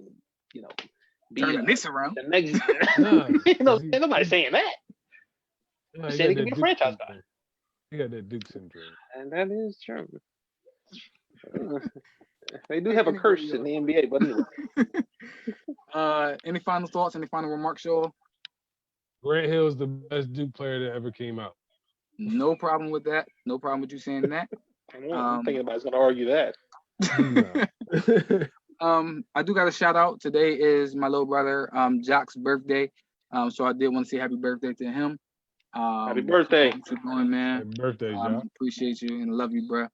be Turning this around. the next. Nah, Ain't nobody saying that. Nah, He's he saying he got can be that a Duke franchise guy, syndrome. He got that Duke syndrome. and that is true. They do have a curse in the NBA, but anyway. Any final thoughts? Any final remarks, Shaw? Grant Hill is the best Duke player that ever came out. No problem with that. No problem with you saying that. I'm thinking about going to argue that. No. I do got a shout out. Today is my little brother, Jock's birthday. So I did want to say happy birthday to him. Happy birthday. Thanks for going, man. Happy birthday, Jock. Appreciate you and love you, bro.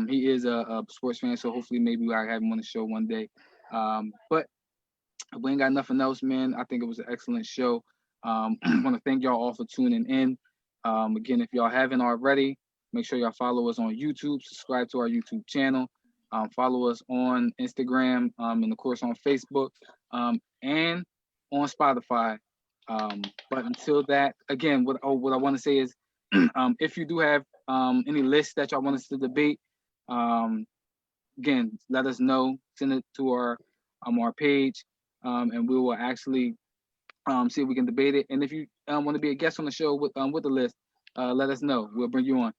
He is a sports fan, so hopefully maybe I have him on the show one day. But if we ain't got nothing else, man, I think it was an excellent show. I want to thank y'all all for tuning in. Again, if y'all haven't already, make sure y'all follow us on YouTube, subscribe to our YouTube channel, follow us on Instagram, and of course on Facebook, and on Spotify. But until that, again, what I want to say is, if you do have any lists that y'all want us to debate, again, let us know. Send it to our page, and we will actually see if we can debate it. And if you want to be a guest on the show with the list, let us know. We'll bring you on.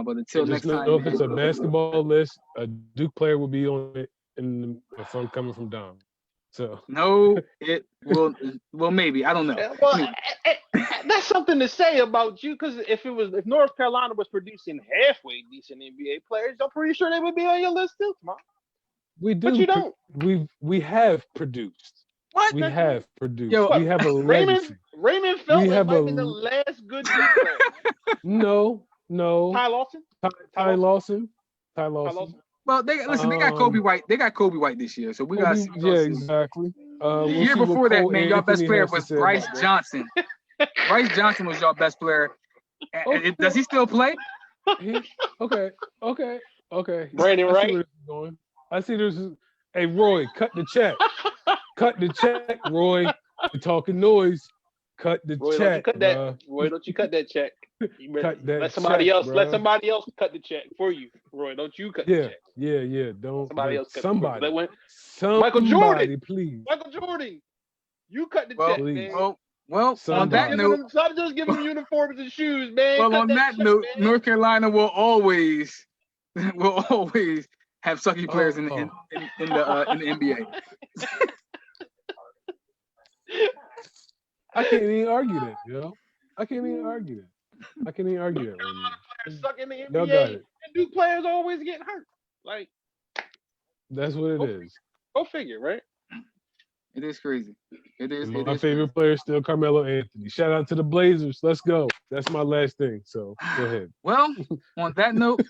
But until next time, if it's a basketball list, a Duke player will be on it, if I'm coming from Dom. So no, it will. Well, maybe I don't know. Well, that's something to say about you, because if North Carolina was producing halfway decent NBA players, I'm pretty sure they would be on your list too, Tom. we do. But you don't. We have produced. What? We have produced. Yo, we have a legacy. Raymond Felton might be the last good Duke player. No. Ty Lawson. Ty Lawson. Well, they got Kobe White. They got Kobe White this year, so we got. Yeah, exactly. The year before that, man, y'all best player was Bryce Johnson. Bryce Johnson was y'all best player. Does he still play? Okay. Brandon Wright. I see there's. Hey, Roy, cut the check. Cut the check, Roy. You're talking noise. Cut the check. Roy, don't you cut that check. Cut that let somebody check, else. Bro. Let somebody else cut the check for you, Roy. Don't you cut the check? Yeah. Don't somebody else cut somebody. Somebody, Michael Jordan, please. Michael Jordan, you cut the check, please. man. Well, on that note, stop just giving them uniforms and shoes, man. Well, cut on that note, man. North Carolina will always have sucky players in the NBA. I can't even argue that, yo. I can't even argue that right now. Players suck in the Y'all NBA, got it. and Duke players always getting hurt. Like, that's what it is. Go figure, right? It is crazy. It is. My favorite player is still Carmelo Anthony. Shout out to the Blazers. Let's go. That's my last thing. So go ahead. Well, on that note,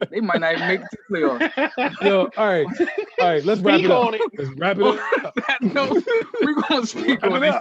they might not even make it to the playoffs. Yo, all right. Let's wrap it up. Let's wrap it up. On that note, we're gonna speak on it.